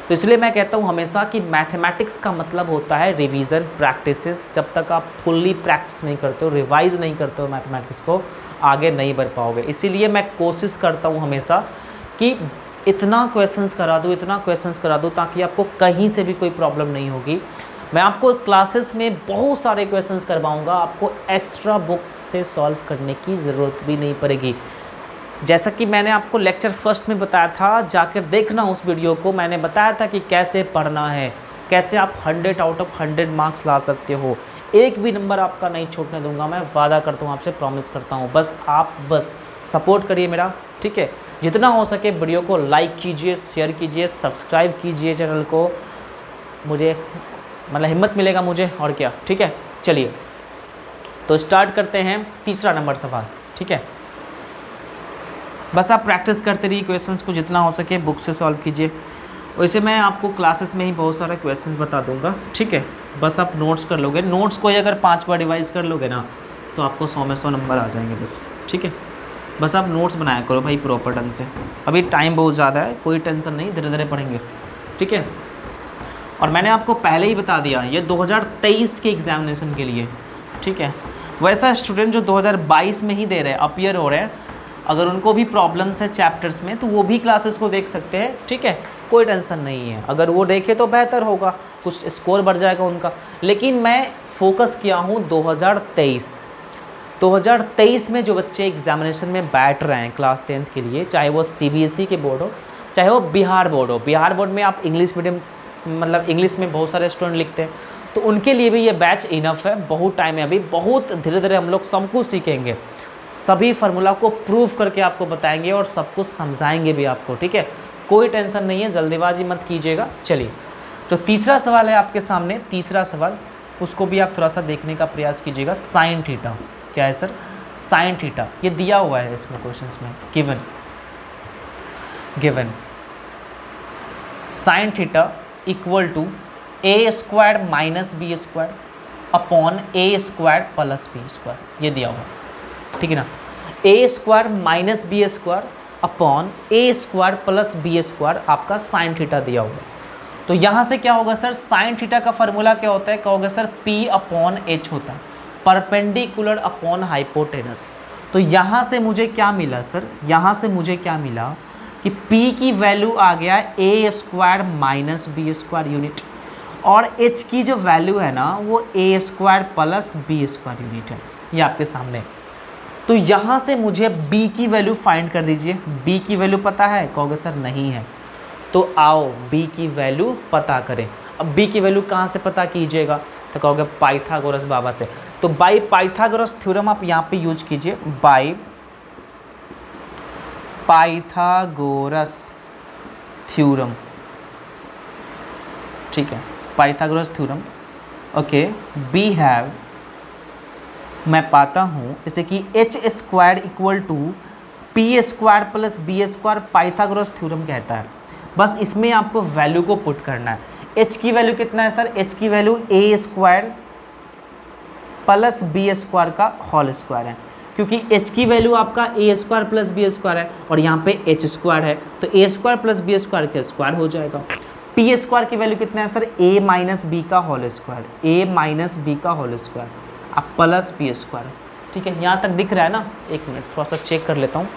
तो इसलिए मैं कहता हूँ हमेशा कि मैथमेटिक्स का मतलब होता है रिवीजन, प्रैक्टिसेस। जब तक आप फुल्ली प्रैक्टिस नहीं करते हो, रिवाइज नहीं करते हो मैथमेटिक्स को, आगे नहीं बढ़ पाओगे। इसीलिए मैं कोशिश करता हूँ हमेशा कि इतना क्वेश्चंस करा दूँ ताकि आपको कहीं से भी कोई प्रॉब्लम नहीं होगी। मैं आपको क्लासेस में बहुत सारे क्वेश्चंस करवाऊँगा, आपको एक्स्ट्रा बुक्स से सॉल्व करने की ज़रूरत भी नहीं पड़ेगी। जैसा कि मैंने आपको लेक्चर फर्स्ट में बताया था, जाकर देखना उस वीडियो को, मैंने बताया था कि कैसे पढ़ना है, कैसे आप 100 आउट ऑफ 100 मार्क्स ला सकते हो। एक भी नंबर आपका नहीं छूटने दूंगा, मैं वादा करता हूँ, आपसे प्रॉमिस करता हूँ। बस आप सपोर्ट करिए मेरा, ठीक है। जितना हो सके वीडियो को लाइक कीजिए, शेयर कीजिए, सब्सक्राइब कीजिए चैनल को, मुझे मतलब हिम्मत मिलेगा मुझे, और क्या, ठीक है। चलिए तो स्टार्ट करते हैं तीसरा नंबर सवाल, ठीक है। बस आप प्रैक्टिस करते रहिए क्वेश्चंस को, जितना हो सके बुक से सॉल्व कीजिए। वैसे मैं आपको क्लासेस में ही बहुत सारे क्वेश्चंस बता दूंगा, ठीक है। बस आप नोट्स कर लोगे, नोट्स को ही अगर 5 बार रिवाइज कर लोगे ना तो आपको 100 में 100 नंबर आ जाएंगे बस, ठीक है। बस आप नोट्स बनाया करो भाई प्रॉपर ढंग से। अभी टाइम बहुत ज़्यादा है, कोई टेंशन नहीं, धीरे धीरे पढ़ेंगे, ठीक है। और मैंने आपको पहले ही बता दिया ये 2023 के एग्जामिनेशन के लिए, ठीक है। वैसा स्टूडेंट जो 2022 में ही दे रहे हैं, अपीयर हो रहे हैं, अगर उनको भी प्रॉब्लम्स है चैप्टर्स में तो वो भी क्लासेस को देख सकते हैं, ठीक है। कोई टेंशन नहीं है, अगर वो देखे तो बेहतर होगा, कुछ स्कोर बढ़ जाएगा उनका। लेकिन मैं फोकस किया हूँ 2023 में जो बच्चे एग्जामिनेशन में बैठ रहे हैं क्लास 10th के लिए, चाहे वो CBSE के बोर्ड हो, चाहे वो बिहार बोर्ड हो। बिहार बोर्ड में आप इंग्लिश मीडियम, मतलब इंग्लिश में बहुत सारे स्टूडेंट लिखते हैं, तो उनके लिए भी ये बैच इनफ है। बहुत टाइम है अभी, बहुत धीरे धीरे हम लोग सब कुछ सीखेंगे, सभी फार्मूला को प्रूव करके आपको बताएंगे और सब कुछ समझाएंगे भी आपको, ठीक है। कोई टेंशन नहीं है, जल्दीबाजी मत कीजिएगा। चलिए, जो तीसरा सवाल है आपके सामने, तीसरा सवाल उसको भी आप थोड़ा सा देखने का प्रयास कीजिएगा। साइन थीटा क्या है सर? साइन थीटा ये दिया हुआ है इसमें क्वेश्चंस में, given sine theta equal to a square minus b square upon a square plus b square, ये दिया हुआ है, ठीक है ना। A square minus b square upon a square plus b square आपका साइन थीटा दिया हुआ है। तो यहाँ से क्या होगा सर? साइन थीटा का फार्मूला क्या होता है? कहोगे सर P अपॉन H होता है, परपेंडिकुलर अपॉन हाइपोटेनस। तो यहाँ से मुझे क्या मिला सर? यहाँ से मुझे क्या मिला कि P की वैल्यू आ गया a square minus b square unit, और H की जो वैल्यू है ना वो a square plus b square unit है, ये आपके सामने। तो यहाँ से मुझे B की वैल्यू फाइंड कर दीजिए। B की वैल्यू पता है? कहोगे सर नहीं है। तो आओ B की वैल्यू पता करें। अब B की वैल्यू कहाँ से पता कीजिएगा? तो कहोगे पाइथागोरस बाबा से। तो बाय पाइथागोरस थ्योरम आप यहाँ पे यूज कीजिए, बाय पाइथागोरस थ्योरम, ठीक है, Pythagoras theorem. Okay, we have, मैं पाता हूँ जैसे कि h square equal to p square plus b square, Pythagoras theorem कहता है। बस इसमें आपको वैल्यू को पुट करना है। एच की वैल्यू कितना है सर? एच की वैल्यू ए स्क्वायर प्लस बी स्क्वायर का होल स्क्वायर है, क्योंकि एच की वैल्यू आपका ए स्क्वायर प्लस बी स्क्वायर है और यहाँ पे एच स्क्वायर है, तो ए स्क्वायर प्लस बी स्क्वायर का स्क्वायर हो जाएगा। पी स्क्वायर की वैल्यू कितना है सर? ए माइनस बी का होल स्क्वायर, ए माइनस बी का होल स्क्वायर अब प्लस बी स्क्वायर, ठीक है। यहाँ तक दिख रहा है ना? एक मिनट थोड़ा सा चेक कर लेता हूँ।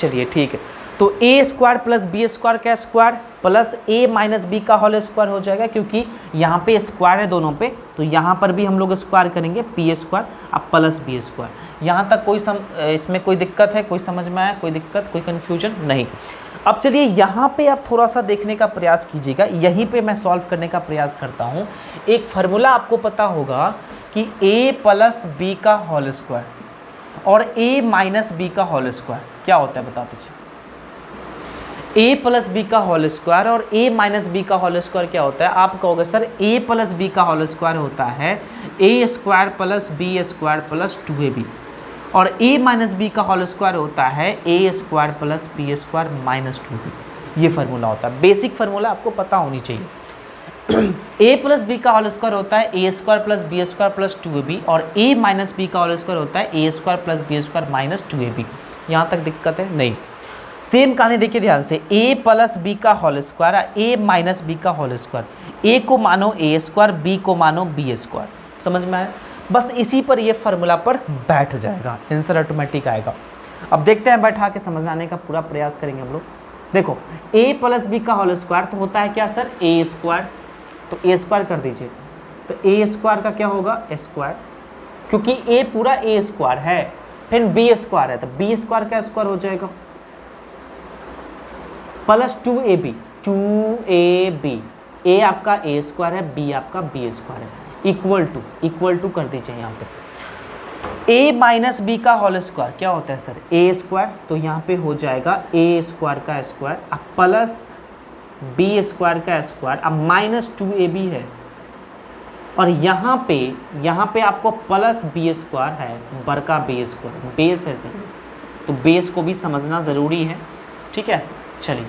चलिए ठीक है, तो ए स्क्वायर प्लस बी स्क्वायर का स्क्वायर प्लस ए माइनस बी का होल स्क्वायर हो जाएगा, क्योंकि यहाँ पे स्क्वायर है दोनों पे, तो यहाँ पर भी हम लोग स्क्वायर करेंगे पी स्क्वायर अब प्लस बी स्क्वायर। यहाँ तक कोई इसमें कोई दिक्कत है? कोई समझ में आया? कोई दिक्कत, कोई कन्फ्यूजन नहीं? अब चलिए यहाँ पे आप थोड़ा सा देखने का प्रयास कीजिएगा, यहीं पे मैं सॉल्व करने का प्रयास करता हूँ। एक फार्मूला आपको पता होगा कि a प्लस बी का होल स्क्वायर और a माइनस बी का होल स्क्वायर क्या होता है, बता दीजिए। a प्लस बी का होल स्क्वायर और a माइनस बी का होल स्क्वायर क्या होता है? आप कहोगे सर a प्लस बी का होल स्क्वायर होता है a square plus b square plus 2ab, और a माइनस बी का होल स्क्वायर होता है a square plus b square minus 2b। ये फार्मूला होता है, बेसिक फार्मूला आपको पता होनी चाहिए। a प्लस बी का होल स्क्वायर होता है a square plus b square plus 2ab, और a माइनस बी का होल स्क्वायर होता है a square plus b square minus 2ab। यहाँ तक दिक्कत है? नहीं। सेम कहानी देखिए ध्यान से, a प्लस बी का whole square a minus b का होल स्क्वायर, a को मानो a स्क्वायर, b को मानो b स्क्वायर। समझ में आया? बस इसी पर ये फार्मूला पर बैठ जाएगा, आंसर ऑटोमेटिक आएगा। अब देखते हैं, बैठा के समझाने का पूरा प्रयास करेंगे हम लोग। देखो a प्लस बी का होल स्क्वायर तो होता है क्या सर? a स्क्वायर, तो a स्क्वायर कर दीजिए, तो a स्क्वायर का क्या होगा? स्क्वायर, क्योंकि a पूरा a स्क्वायर है, फिर b स्क्वायर है तो b स्क्वायर का स्क्वायर हो जाएगा, प्लस 2ab, 2ab, a आपका a स्क्वायर है, b आपका b स्क्वायर है, इक्वल टू कर दीजिए यहाँ पे। a माइनस बी का होल स्क्वायर क्या होता है सर? a स्क्वायर, तो यहाँ पे हो जाएगा a स्क्वायर का स्क्वायर अब प्लस b स्क्वायर का स्क्वायर अब माइनस 2ab है, और यहाँ पे आपको प्लस b स्क्वायर है, बड़का b स्क्वायर, बेस है सर, तो बेस को भी समझना ज़रूरी है, ठीक है। चलिए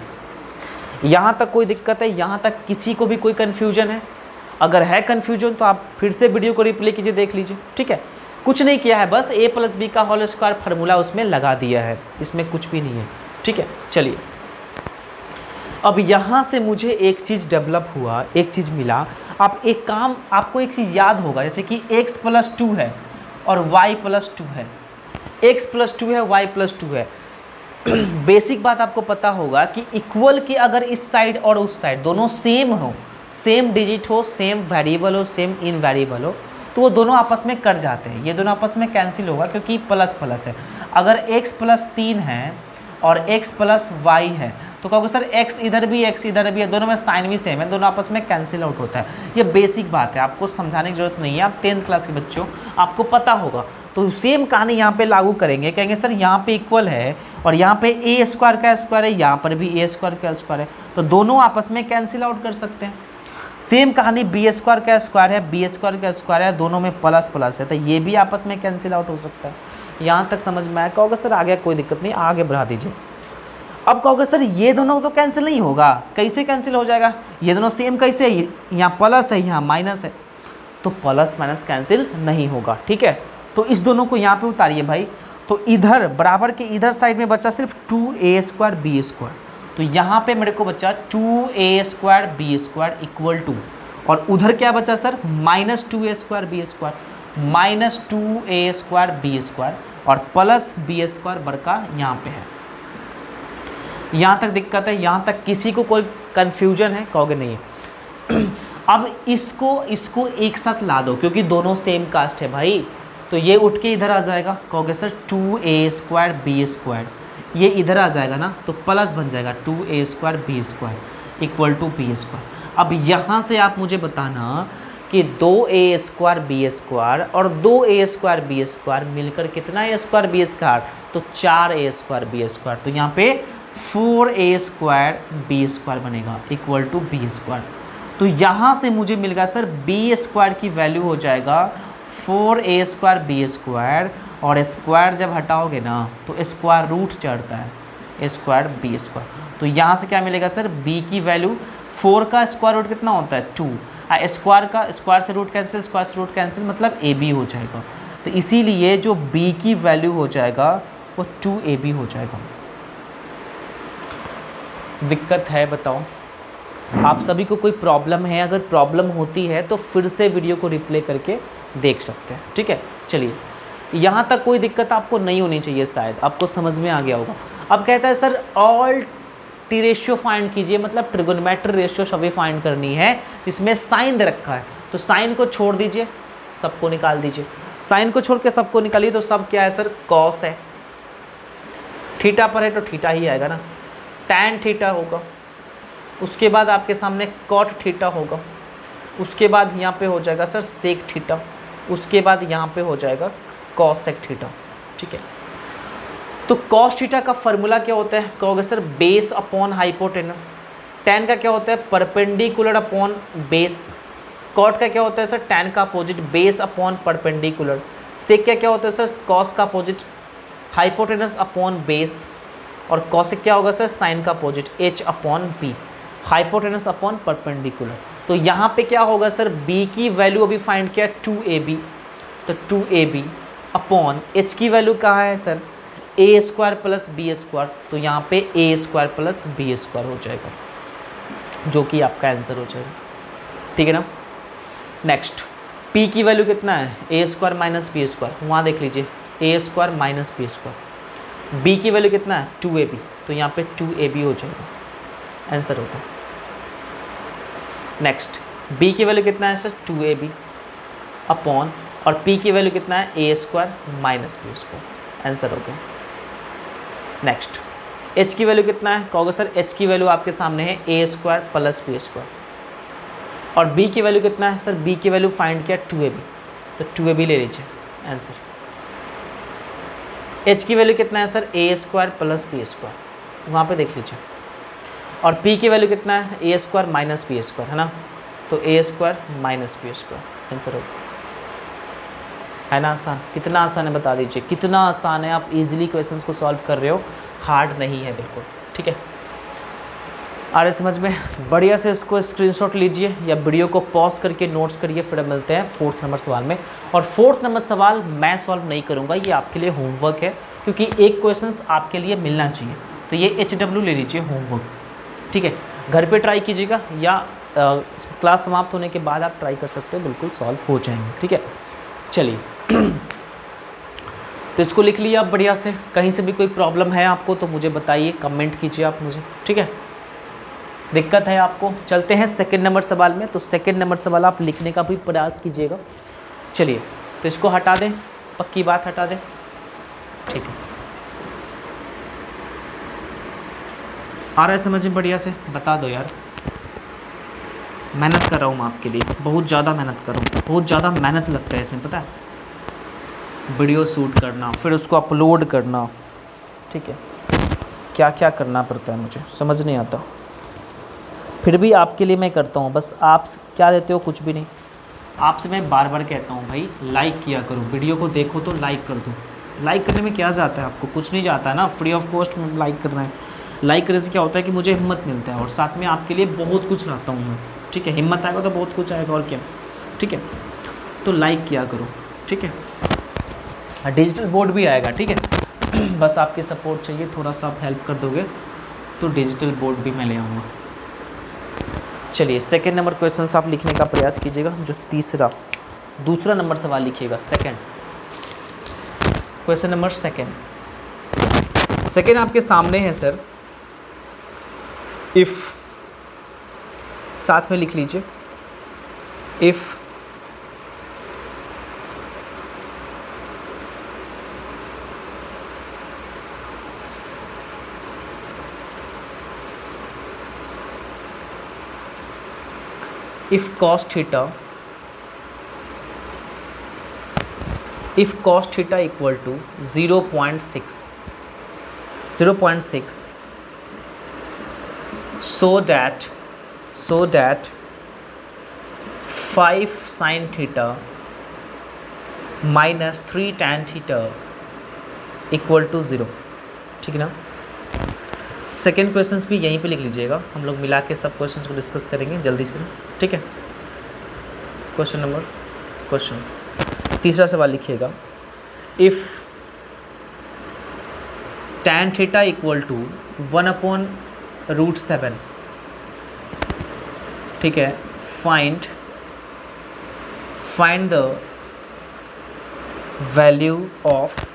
यहाँ तक कोई दिक्कत है? यहाँ तक किसी को भी कोई कन्फ्यूजन है? अगर है कन्फ्यूजन तो आप फिर से वीडियो को रिप्ले कीजिए, देख लीजिए, ठीक है। कुछ नहीं किया है, बस a प्लस बी का होल स्क्वायर फार्मूला उसमें लगा दिया है, इसमें कुछ भी नहीं है, ठीक है। चलिए अब यहाँ से मुझे एक चीज़ डेवलप हुआ, एक चीज़ मिला। आप एक काम, आपको एक चीज़ याद होगा, जैसे कि x प्लस 2 है और y प्लस 2 है, x प्लस 2 है, y प्लस 2 है। बेसिक बात आपको पता होगा कि इक्वल की अगर इस साइड और उस साइड दोनों सेम हो, सेम डिजिट हो, सेम वेरिएबल हो, सेम इनवेरिएबल हो, तो वो दोनों आपस में कट जाते हैं, ये दोनों आपस में कैंसिल होगा, क्योंकि प्लस प्लस है। अगर x प्लस 3 है और x प्लस y है तो कहोगे सर x इधर भी है, दोनों में साइन भी सेम है, दोनों आपस में कैंसिल आउट होता है। ये बेसिक बात है, आपको समझाने की जरूरत नहीं है, आप 10th क्लास के बच्चों, आपको पता होगा। तो सेम कहानी यहाँ पे लागू करेंगे, कहेंगे सर यहाँ पे इक्वल है और यहाँ पे ए स्क्वायर का स्क्वायर है, यहाँ पर भी ए स्क्वायर का स्क्वायर है, तो दोनों आपस में कैंसिल आउट कर सकते हैं। सेम कहानी बी स्क्वायर का स्क्वायर है, बी स्क्वायर का स्क्वायर है, दोनों में प्लस प्लस है, तो ये भी आपस में कैंसिल आउट हो सकता है। यहाँ तक समझ में आया? कहोगे सर आगे कोई दिक्कत नहीं, आगे बढ़ा दीजिए। अब कहोगे सर ये दोनों तो कैंसिल नहीं होगा, कैसे कैंसिल हो जाएगा? ये दोनों सेम कैसे है, यहाँ प्लस है यहाँ माइनस है, तो प्लस माइनस कैंसिल नहीं होगा। ठीक है, तो इस दोनों को यहाँ पे उतारिए भाई, तो इधर बराबर के इधर साइड में बचा सिर्फ 2a स्क्वायर बी स्क्वायर, तो यहाँ पे मेरे को बचा 2a square b square equal to, और उधर क्या बचा sir minus 2a square b square, minus 2a square b square और प्लस बी स्क्वायर बरका यहाँ पे है। यहाँ तक दिक्कत है? यहाँ तक किसी को कोई कन्फ्यूजन है? कहोगे नहीं है। अब इसको एक साथ ला दो क्योंकि दोनों सेम कास्ट है भाई, तो ये उठ के इधर आ जाएगा। कहोगे sir 2a square b square, ये इधर आ जाएगा ना, तो प्लस बन जाएगा 2a square b square equal to b square. अब यहाँ से आप मुझे बताना कि 2a स्क्वायर बी स्क्वायर और 2a स्क्वायर बी स्क्वायर मिलकर कितना a स्क्वायर बी स्क्वायर, तो 4a स्क्वायर बी स्क्वायर, तो यहाँ पे 4a स्क्वायर बी स्क्वायर बनेगा इक्वल टू बी स्क्वायर। तो यहाँ से मुझे मिल गया सर बी स्क्वायर की वैल्यू हो जाएगा 4a स्क्वायर बी स्क्वायर, और स्क्वायर जब हटाओगे ना तो स्क्वायर रूट चढ़ता है स्क्वायर बी स्क्वायर, तो यहाँ से क्या मिलेगा सर b की वैल्यू 4 का स्क्वायर रूट कितना होता है 2, स्क्वायर का स्क्वायर से रूट कैंसिल, स्क्वायर से रूट कैंसिल, मतलब ab हो जाएगा, तो इसीलिए जो b की वैल्यू हो जाएगा वो 2ab हो जाएगा। दिक्कत है बताओ? आप सभी को कोई प्रॉब्लम है? अगर प्रॉब्लम होती है तो फिर से वीडियो को रिप्ले करके देख सकते हैं। ठीक है, चलिए यहाँ तक कोई दिक्कत आपको नहीं होनी चाहिए, शायद आपको समझ में आ गया होगा। अब कहता है sir all T ratio find कीजिए, मतलब ट्रिगोनोमेट्री रेशियो सभी फाइंड करनी है जिसमें साइन दे रखा है, तो साइन को छोड़ दीजिए, सबको निकाल दीजिए। साइन को छोड़ के सबको निकालिए, तो सब क्या है सर कॉस है, थीटा पर है तो थीटा ही आएगा ना, टैन थीटा होगा, उसके बाद आपके सामने कॉट थीटा होगा, उसके बाद यहाँ पे हो जाएगा सर सेक थीटा, उसके बाद यहाँ पे हो जाएगा कॉसेक थीटा। ठीक है, तो कॉस थीटा का फॉर्मूला क्या होता है? कहोगे sir base upon hypotenuse. Tan का क्या होता है? Perpendicular upon base. कॉट का क्या होता है सर? टैन का opposite base upon perpendicular. Sec का क्या होता है सर? कॉस का अपोजिट हाइपोटेनस अपॉन बेस, और कॉसेक क्या होगा सर? साइन का opposite h upon b, hypotenuse upon perpendicular. तो यहाँ पे क्या होगा सर? b की वैल्यू अभी फाइंड किया 2ab, तो 2ab अपॉन h की वैल्यू कहाँ है sir? a square plus b square, तो यहाँ पे a square plus b square हो जाएगा, जो कि आपका आंसर हो जाएगा। ठीक है ना। नेक्स्ट p की वैल्यू कितना है? a square minus b square, वहाँ देख लीजिए a square minus b square. b की वैल्यू कितना है? 2ab, तो यहाँ पे 2ab हो जाएगा, आंसर होगा। नेक्स्ट b की वैल्यू कितना है सर? 2ab अपॉन, और p की वैल्यू कितना है? a square minus b square, answer होगा। नेक्स्ट h की वैल्यू कितना है? कहोगे सर h की वैल्यू आपके सामने है a square plus b square, और b की वैल्यू कितना है सर? b की वैल्यू फाइंड किया 2ab, तो 2ab ले लीजिए, आंसर। h की वैल्यू कितना है sir? a square plus b square, वहाँ पे देख लीजिए, और p की वैल्यू कितना है? a square minus b square, है ना, तो a square minus b square, answer होगा। है ना आसान? कितना आसान है बता दीजिए, कितना आसान है? आप इजीली क्वेश्चंस को सॉल्व कर रहे हो, हार्ड नहीं है बिल्कुल। ठीक है, आ रहे समझ में? बढ़िया से इसको स्क्रीनशॉट लीजिए या वीडियो को पॉज करके नोट्स करिए, फिर मिलते हैं 4th नंबर सवाल में। और 4th नंबर सवाल मैं सॉल्व नहीं करूँगा, ये आपके लिए होमवर्क है, क्योंकि एक क्वेश्चंस आपके लिए मिलना चाहिए, तो ये HW ले लीजिए होमवर्क। ठीक है, घर पे ट्राई कीजिएगा या क्लास समाप्त होने के बाद आप ट्राई कर सकते हो, बिल्कुल सॉल्व हो जाएंगे। ठीक है, चलिए तो इसको लिख लिया आप बढ़िया से। कहीं से भी कोई प्रॉब्लम है आपको तो मुझे बताइए, कमेंट कीजिए आप मुझे। ठीक है, दिक्कत है आपको? चलते हैं 2nd नंबर सवाल में। तो 2nd नंबर सवाल आप लिखने का भी प्रयास कीजिएगा। चलिए तो इसको हटा दें, पक्की बात हटा दें। ठीक है, आ रहा है समझ में? बढ़िया से बता दो यार, मेहनत कर रहा हूँ मैं आपके लिए, बहुत ज़्यादा मेहनत कर रहा हूँ, बहुत ज़्यादा मेहनत लगता है इसमें, पता है, वीडियो शूट करना, फिर उसको अपलोड करना, ठीक है, क्या क्या करना पड़ता है मुझे समझ नहीं आता, फिर भी आपके लिए मैं करता हूँ। बस आप क्या देते हो, कुछ भी नहीं। आपसे मैं बार बार कहता हूँ भाई लाइक किया करो, वीडियो को देखो तो लाइक कर दो। लाइक करने में क्या जाता है, आपको कुछ नहीं जाता है ना, फ्री ऑफ कॉस्ट में लाइक करना है। लाइक करने से क्या होता है कि मुझे हिम्मत मिलता है और साथ में आपके लिए बहुत कुछ लाता हूँ मैं, ठीक है। हिम्मत आएगा तो बहुत कुछ आएगा और क्या, ठीक है। तो लाइक किया करो, ठीक है। डिजिटल बोर्ड भी आएगा, ठीक है। बस आपकी सपोर्ट चाहिए, थोड़ा सा आप हेल्प कर दोगे तो डिजिटल बोर्ड भी मैं ले आऊँगा। चलिए सेकंड नंबर क्वेश्चन आप लिखने का प्रयास कीजिएगा। जो दूसरा नंबर सवाल लिखिएगा, सेकंड क्वेश्चन नंबर सेकंड आपके सामने है सर। इफ़, साथ में लिख लीजिए, if cos theta equal to 0.6 so that 5 sin theta minus 3 tan theta equal to 0, ठीक है ना। सेकेंड क्वेश्चंस भी यहीं पे लिख लीजिएगा, हम लोग मिला के सब क्वेश्चंस को डिस्कस करेंगे जल्दी से, ठीक है। तीसरा सवाल लिखिएगा, if tan theta equal to 1/√7, ठीक है, find the value of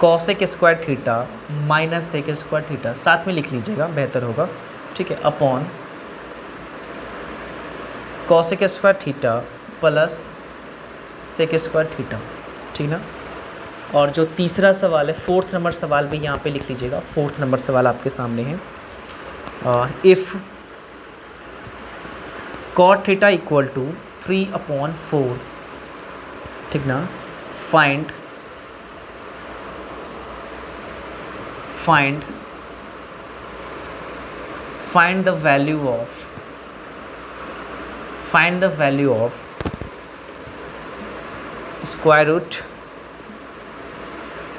cosec square theta minus sec square theta, साथ में लिख लीजिएगा बेहतर होगा, ठीक है, upon cosec square theta plus sec square theta, ठीक ना। और जो तीसरा सवाल है, फोर्थ नंबर सवाल भी यहाँ पे लिख लीजिएगा। फोर्थ नंबर सवाल आपके सामने है, if cot theta equal to 3/4, ठीक ना, find the value of square root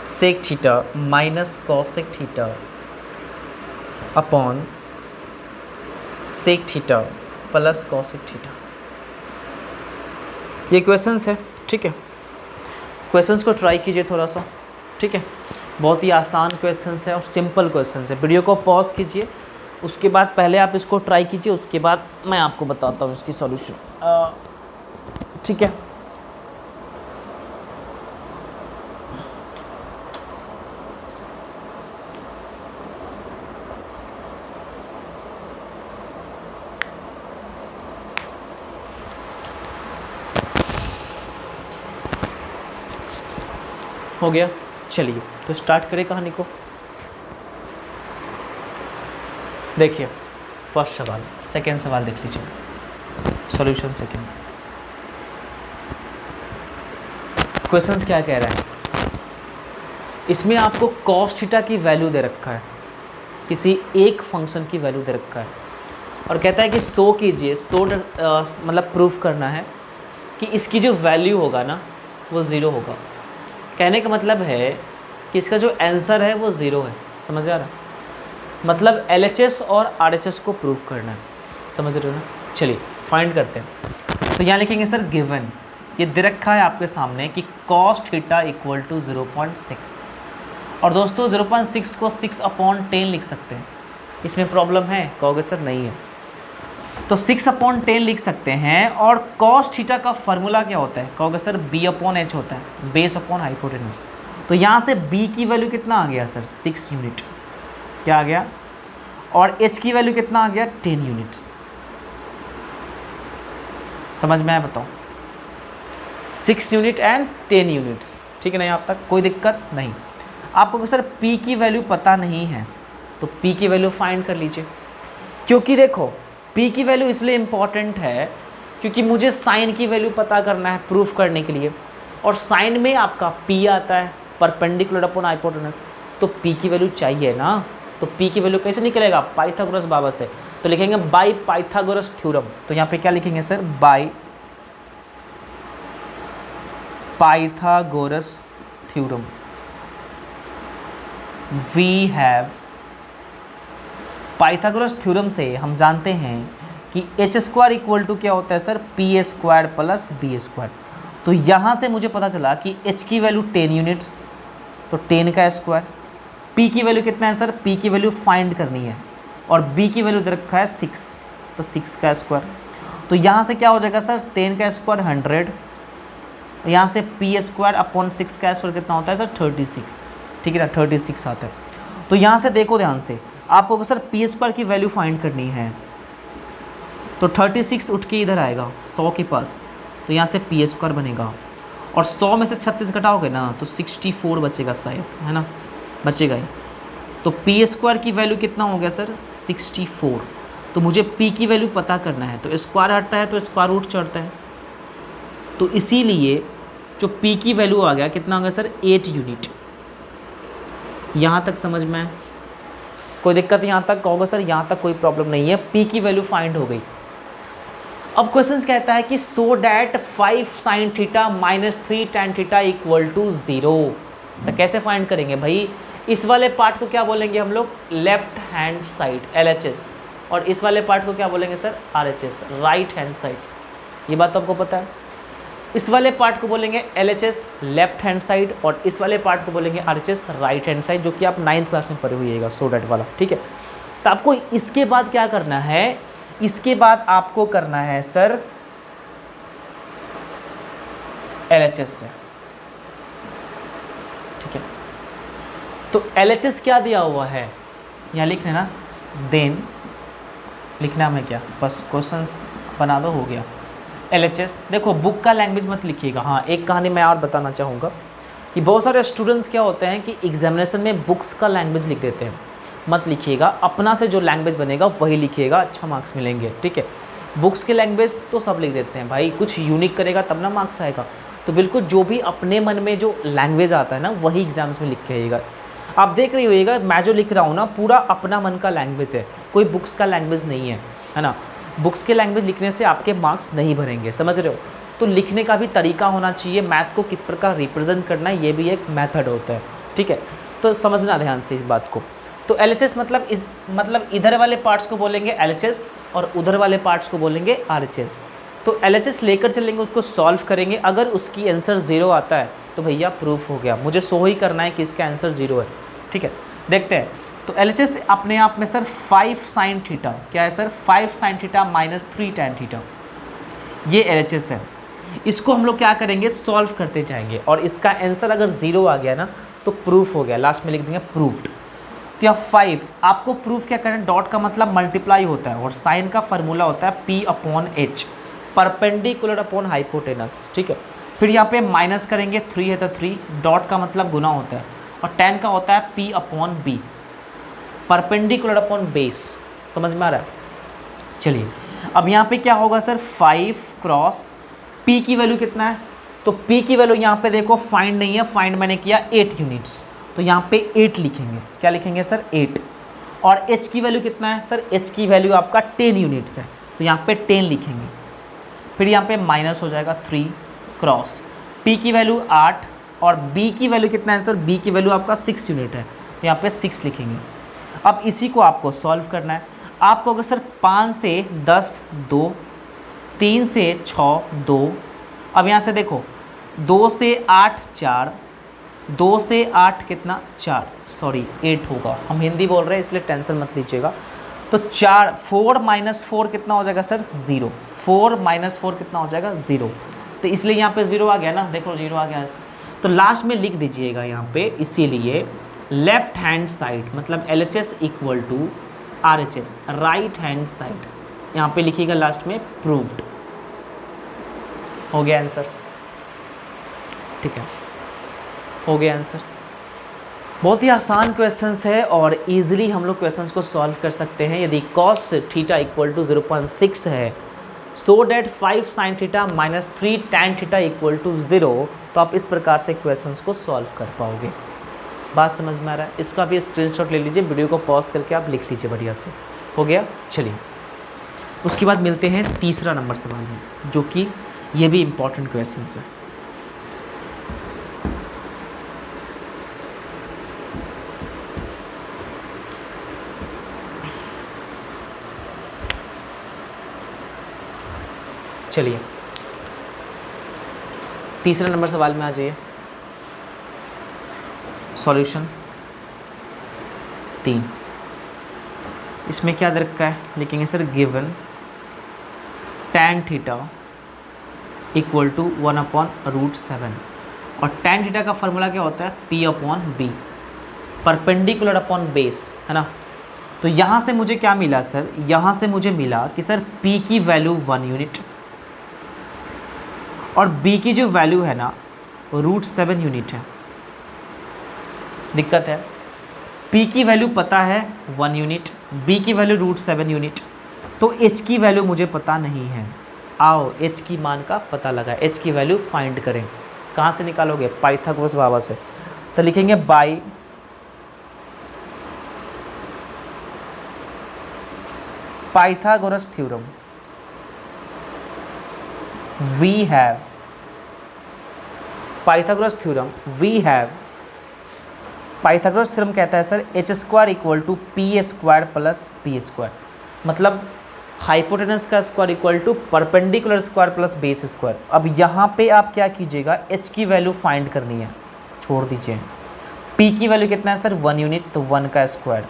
sec theta minus cosec theta upon sec theta plus cosec theta। ये क्वेश्चंस है, ठीक है। क्वेश्चंस को ट्राई कीजिए थोड़ा सा, ठीक है। बहुत ही आसान क्वेश्चंस है और सिंपल क्वेश्चंस है। वीडियो को पॉज कीजिए, उसके बाद पहले आप इसको ट्राई कीजिए, उसके बाद मैं आपको बताता हूँ इसकी सॉल्यूशन, ठीक है। हो गया, चलिए तो स्टार्ट करें कहानी को। देखिए फर्स्ट सवाल, सेकेंड सवाल देख लीजिए, सॉल्यूशन सेकेंड। क्वेश्चंस क्या कह रहा है, इसमें आपको cos थीटा की वैल्यू दे रखा है, किसी एक फंक्शन की वैल्यू दे रखा है, और कहता है कि शो कीजिए, मतलब प्रूफ करना है कि इसकी जो वैल्यू होगा ना वो ज़ीरो होगा। कहने का मतलब है कि इसका जो आंसर है वो ज़ीरो है, समझ आ रहा है, मतलब LHS और RHS को प्रूव करना है, समझ रहे हो ना। चलिए फाइंड करते हैं। तो यहाँ लिखेंगे सर गिवन, ये दे रखा है आपके सामने कि cos थीटा इक्वल टू 0.6, और दोस्तों 0.6 को 6/10 लिख सकते हैं। इसमें प्रॉब्लम है, कहोगे सर नहीं है, तो 6/10 लिख सकते हैं। और cos थीटा का फार्मूला क्या होता है, कहोगे सर B/H होता है, बेस अपॉन हाइपोटेनस। तो यहाँ से B की वैल्यू कितना आ गया सर, 6 यूनिट, क्या आ गया, और H की वैल्यू कितना आ गया, 10 यूनिट्स। समझ में आया बताओ, 6 यूनिट एंड 10 यूनिट्स, ठीक है ना। यहाँ तक कोई दिक्कत नहीं। आपको सर P की वैल्यू पता नहीं है तो P की वैल्यू फाइंड कर लीजिए, क्योंकि देखो P की वैल्यू इसलिए इम्पॉर्टेंट है क्योंकि मुझे साइन की वैल्यू पता करना है प्रूफ करने के लिए, और साइन में आपका P आता है परपेंडिकुलर अपॉन हाइपोटेनस, तो P की वैल्यू चाहिए ना। तो P की वैल्यू कैसे निकलेगा, पाइथागोरस बाबा से, तो लिखेंगे बाय पाइथागोरस थ्योरम। तो यहाँ पे क्या लिखेंगे sir, by Pythagoras theorem we have, Pythagoras theorem से हम जानते हैं कि एच स्क्वायर इक्वल टू क्या होता है sir, p square plus b square. तो यहाँ से मुझे पता चला कि एच की वैल्यू 10 यूनिट्स, तो 10 का स्क्वायर, पी की वैल्यू कितना है सर, पी की वैल्यू फाइंड करनी है, और बी की वैल्यू दे रखा है 6, तो 6 का स्क्वायर। तो यहाँ से क्या हो जाएगा सर, 10 का स्क्वायर 100, यहाँ से पी स्क्वायर अपॉन 6 का स्क्वायर कितना होता है सर, 36, ठीक है ना, 36 आता है। तो यहाँ से देखो ध्यान से, आपको सर पी स्क्वायर की वैल्यू फाइंड करनी है, तो 36 उठ के इधर आएगा 100 के पास, तो यहाँ से पी स्क्वायर बनेगा, और 100 में से 36 घटाओगे ना तो 64 बचेगा शायद, है ना, बचेगा ही। तो पी स्क्वायर की वैल्यू कितना हो गया सर, 64। तो मुझे पी की वैल्यू पता करना है, तो स्क्वायर हटता है तो स्क्वायर रूट चढ़ता है, तो इसीलिए जो पी की वैल्यू आ गया कितना हो गया सर, 8 यूनिट। यहाँ तक समझ में आए, कोई दिक्कत यहाँ तक कहोगे सर, यहाँ तक कोई प्रॉब्लम नहीं है, पी की वैल्यू फाइंड हो गई। अब क्वेश्चन कहता है कि so that 5 sin theta minus 3 tan theta equal to 0, तो कैसे फाइंड करेंगे भाई, इस वाले पार्ट को क्या बोलेंगे हम लोग, लेफ्ट हैंड साइड LHS, और इस वाले पार्ट को क्या बोलेंगे sir, RHS, right hand side. ये बात तो आपको पता है। इस वाले पार्ट को बोलेंगे LHS लेफ्ट हैंड साइड, और इस वाले पार्ट को बोलेंगे RHS राइट हैंड साइड, जो कि आप 9th क्लास में पढ़े हुईएगा, सो डैट वाला, ठीक है। तो आपको इसके बाद क्या करना है, इसके बाद आपको करना है सर LHS से, ठीक है। तो LHS क्या दिया हुआ है, यहाँ लिख लेना, देन लिखना में क्या, बस क्वेश्चंस बना दो, हो गया। LHS देखो, बुक का लैंग्वेज मत लिखिएगा। हाँ, एक कहानी मैं और बताना चाहूँगा कि बहुत सारे स्टूडेंट्स क्या होते हैं कि एग्जामिनेशन में बुक्स का लैंग्वेज लिख देते हैं, मत लिखिएगा, अपना से जो लैंग्वेज बनेगा वही लिखिएगा, अच्छा मार्क्स मिलेंगे, ठीक है। बुक्स के लैंग्वेज तो सब लिख देते हैं भाई, कुछ यूनिक करेगा तब ना मार्क्स आएगा। तो बिल्कुल जो भी अपने मन में जो लैंग्वेज आता है ना, वही एग्जाम्स में लिख के आइएगा। आप देख रही होइएगा, मैं जो लिख रहा हूँ ना, पूरा अपना मन का लैंग्वेज है, कोई बुक्स का लैंग्वेज नहीं है ना। बुक्स के लैंग्वेज लिखने से आपके मार्क्स नहीं भरेंगे, समझ रहे हो। तो लिखने का भी तरीका होना चाहिए, मैथ को किस प्रकार रिप्रेजेंट करना है, ये भी एक मेथड होता है, ठीक है। तो समझना ध्यान से इस बात को। तो LHS मतलब इधर वाले पार्ट्स को बोलेंगे LHS, और उधर वाले पार्ट्स को बोलेंगे RHS। तो LHS लेकर चलेंगे, उसको सॉल्व करेंगे, अगर उसकी आंसर 0 आता है तो भैया प्रूफ हो गया, मुझे शो ही करना है कि इसका आंसर 0 है, ठीक है। देखते हैं, तो LHS अपने आप में सर 5 sin थीटा, क्या है sir, 5 sin theta minus 3 tan theta, ये LHS है। इसको हम लोग क्या करेंगे, सॉल्व करते जाएंगे, और इसका आंसर अगर 0 आ गया ना तो प्रूफ हो गया, लास्ट में लिख देंगे प्रूफ्ड। तो यहाँ 5 आपको प्रूफ क्या करना है, डॉट का मतलब मल्टीप्लाई होता है, और साइन का फार्मूला होता है P/H, परपेंडिकुलर अपॉन हाइपोटेनस, ठीक है। फिर यहाँ पे माइनस करेंगे, 3 है तो 3, डॉट का मतलब गुना होता है, और tan का होता है P/B, परपेंडिकुलर अपॉन बेस, समझ में आ रहा है। चलिए, अब यहाँ पे क्या होगा सर, 5 क्रॉस P की वैल्यू कितना है, तो P की वैल्यू यहाँ पे देखो, फाइंड नहीं है, फाइंड मैंने किया 8 यूनिट्स, तो यहाँ पे 8 लिखेंगे, क्या लिखेंगे सर, 8। और H की वैल्यू कितना है सर, H की वैल्यू आपका 10 यूनिट्स है, तो यहाँ पे 10 लिखेंगे। फिर यहाँ पे माइनस हो जाएगा 3 क्रॉस P की वैल्यू 8, और B की वैल्यू कितना है सर, B की वैल्यू आपका 6 यूनिट है, तो यहाँ पे 6 लिखेंगे। अब इसी को आपको सॉल्व करना है। आपको अगर सर 5 से 10 2, 3 से 6 2, अब यहाँ से देखो 2 से 8 4, 2 से 8 कितना 4, सॉरी 8 होगा, हम हिंदी बोल रहे हैं इसलिए टेंशन मत लीजिएगा। तो 4 माइनस 4 कितना हो जाएगा सर, 0, 4 माइनस 4 कितना हो जाएगा, 0, तो इसलिए यहाँ पे 0 आ गया ना, देखो 0 आ गया। तो लास्ट में लिख दीजिएगा यहाँ पे, इसीलिए लेफ्ट हैंड साइड मतलब LHS equal to RHS, right hand side, यहाँ पे लिखिएगा लास्ट में प्रूव्ड। हो गया आंसर, ठीक है, हो गया आंसर। बहुत ही आसान क्वेश्चंस है, और इजीली हम लोग क्वेश्चंस को सॉल्व कर सकते हैं। यदि cos थीटा इक्वल टू 0.6 है, so that 5 sine theta minus 3 tan theta equal to 0। तो आप इस प्रकार से क्वेश्चंस को सॉल्व कर पाओगे। बात समझ में आ रहा है? इसका भी स्क्रीनशॉट ले लीजिए, वीडियो को पॉज करके आप लिख लीजिए बढ़िया से। हो गया? चलिए उसके बाद मिलते हैं तीसरा नंबर सवाल में, जो कि ये भी इम्पॉर्टेंट क्वेश्चन है। चलिए तीसरा नंबर सवाल में आ जाइए। सॉल्यूशन 3। इसमें क्या दे रखा है? लिखेंगे sir given tan theta equal to 1/√7। और tan थीटा का फॉर्मूला क्या होता है? P/B, परपेंडिकुलर अपॉन बेस, है ना। तो यहाँ से मुझे क्या मिला सर? यहाँ से मुझे मिला कि सर P की वैल्यू 1 यूनिट और B की जो वैल्यू है ना √7 यूनिट है। दिक्कत है, P की वैल्यू पता है 1 यूनिट, B की वैल्यू √7 यूनिट, तो H की वैल्यू मुझे पता नहीं है। आओ H की मान का पता लगा, H की वैल्यू फाइंड करें। कहाँ से निकालोगे? पाइथागोरस बाबा से। तो लिखेंगे by Pythagoras theorem we have Pythagoras theorem we have Pythagoras theorem कहता है sir h² equal to p² plus p², मतलब हाइपोटेनस का square equal to perpendicular square plus base square. अब यहाँ पे आप क्या कीजिएगा? h की वैल्यू फाइंड करनी है, छोड़ दीजिए। p की वैल्यू कितना है सर? 1 यूनिट, तो 1 का स्क्वायर।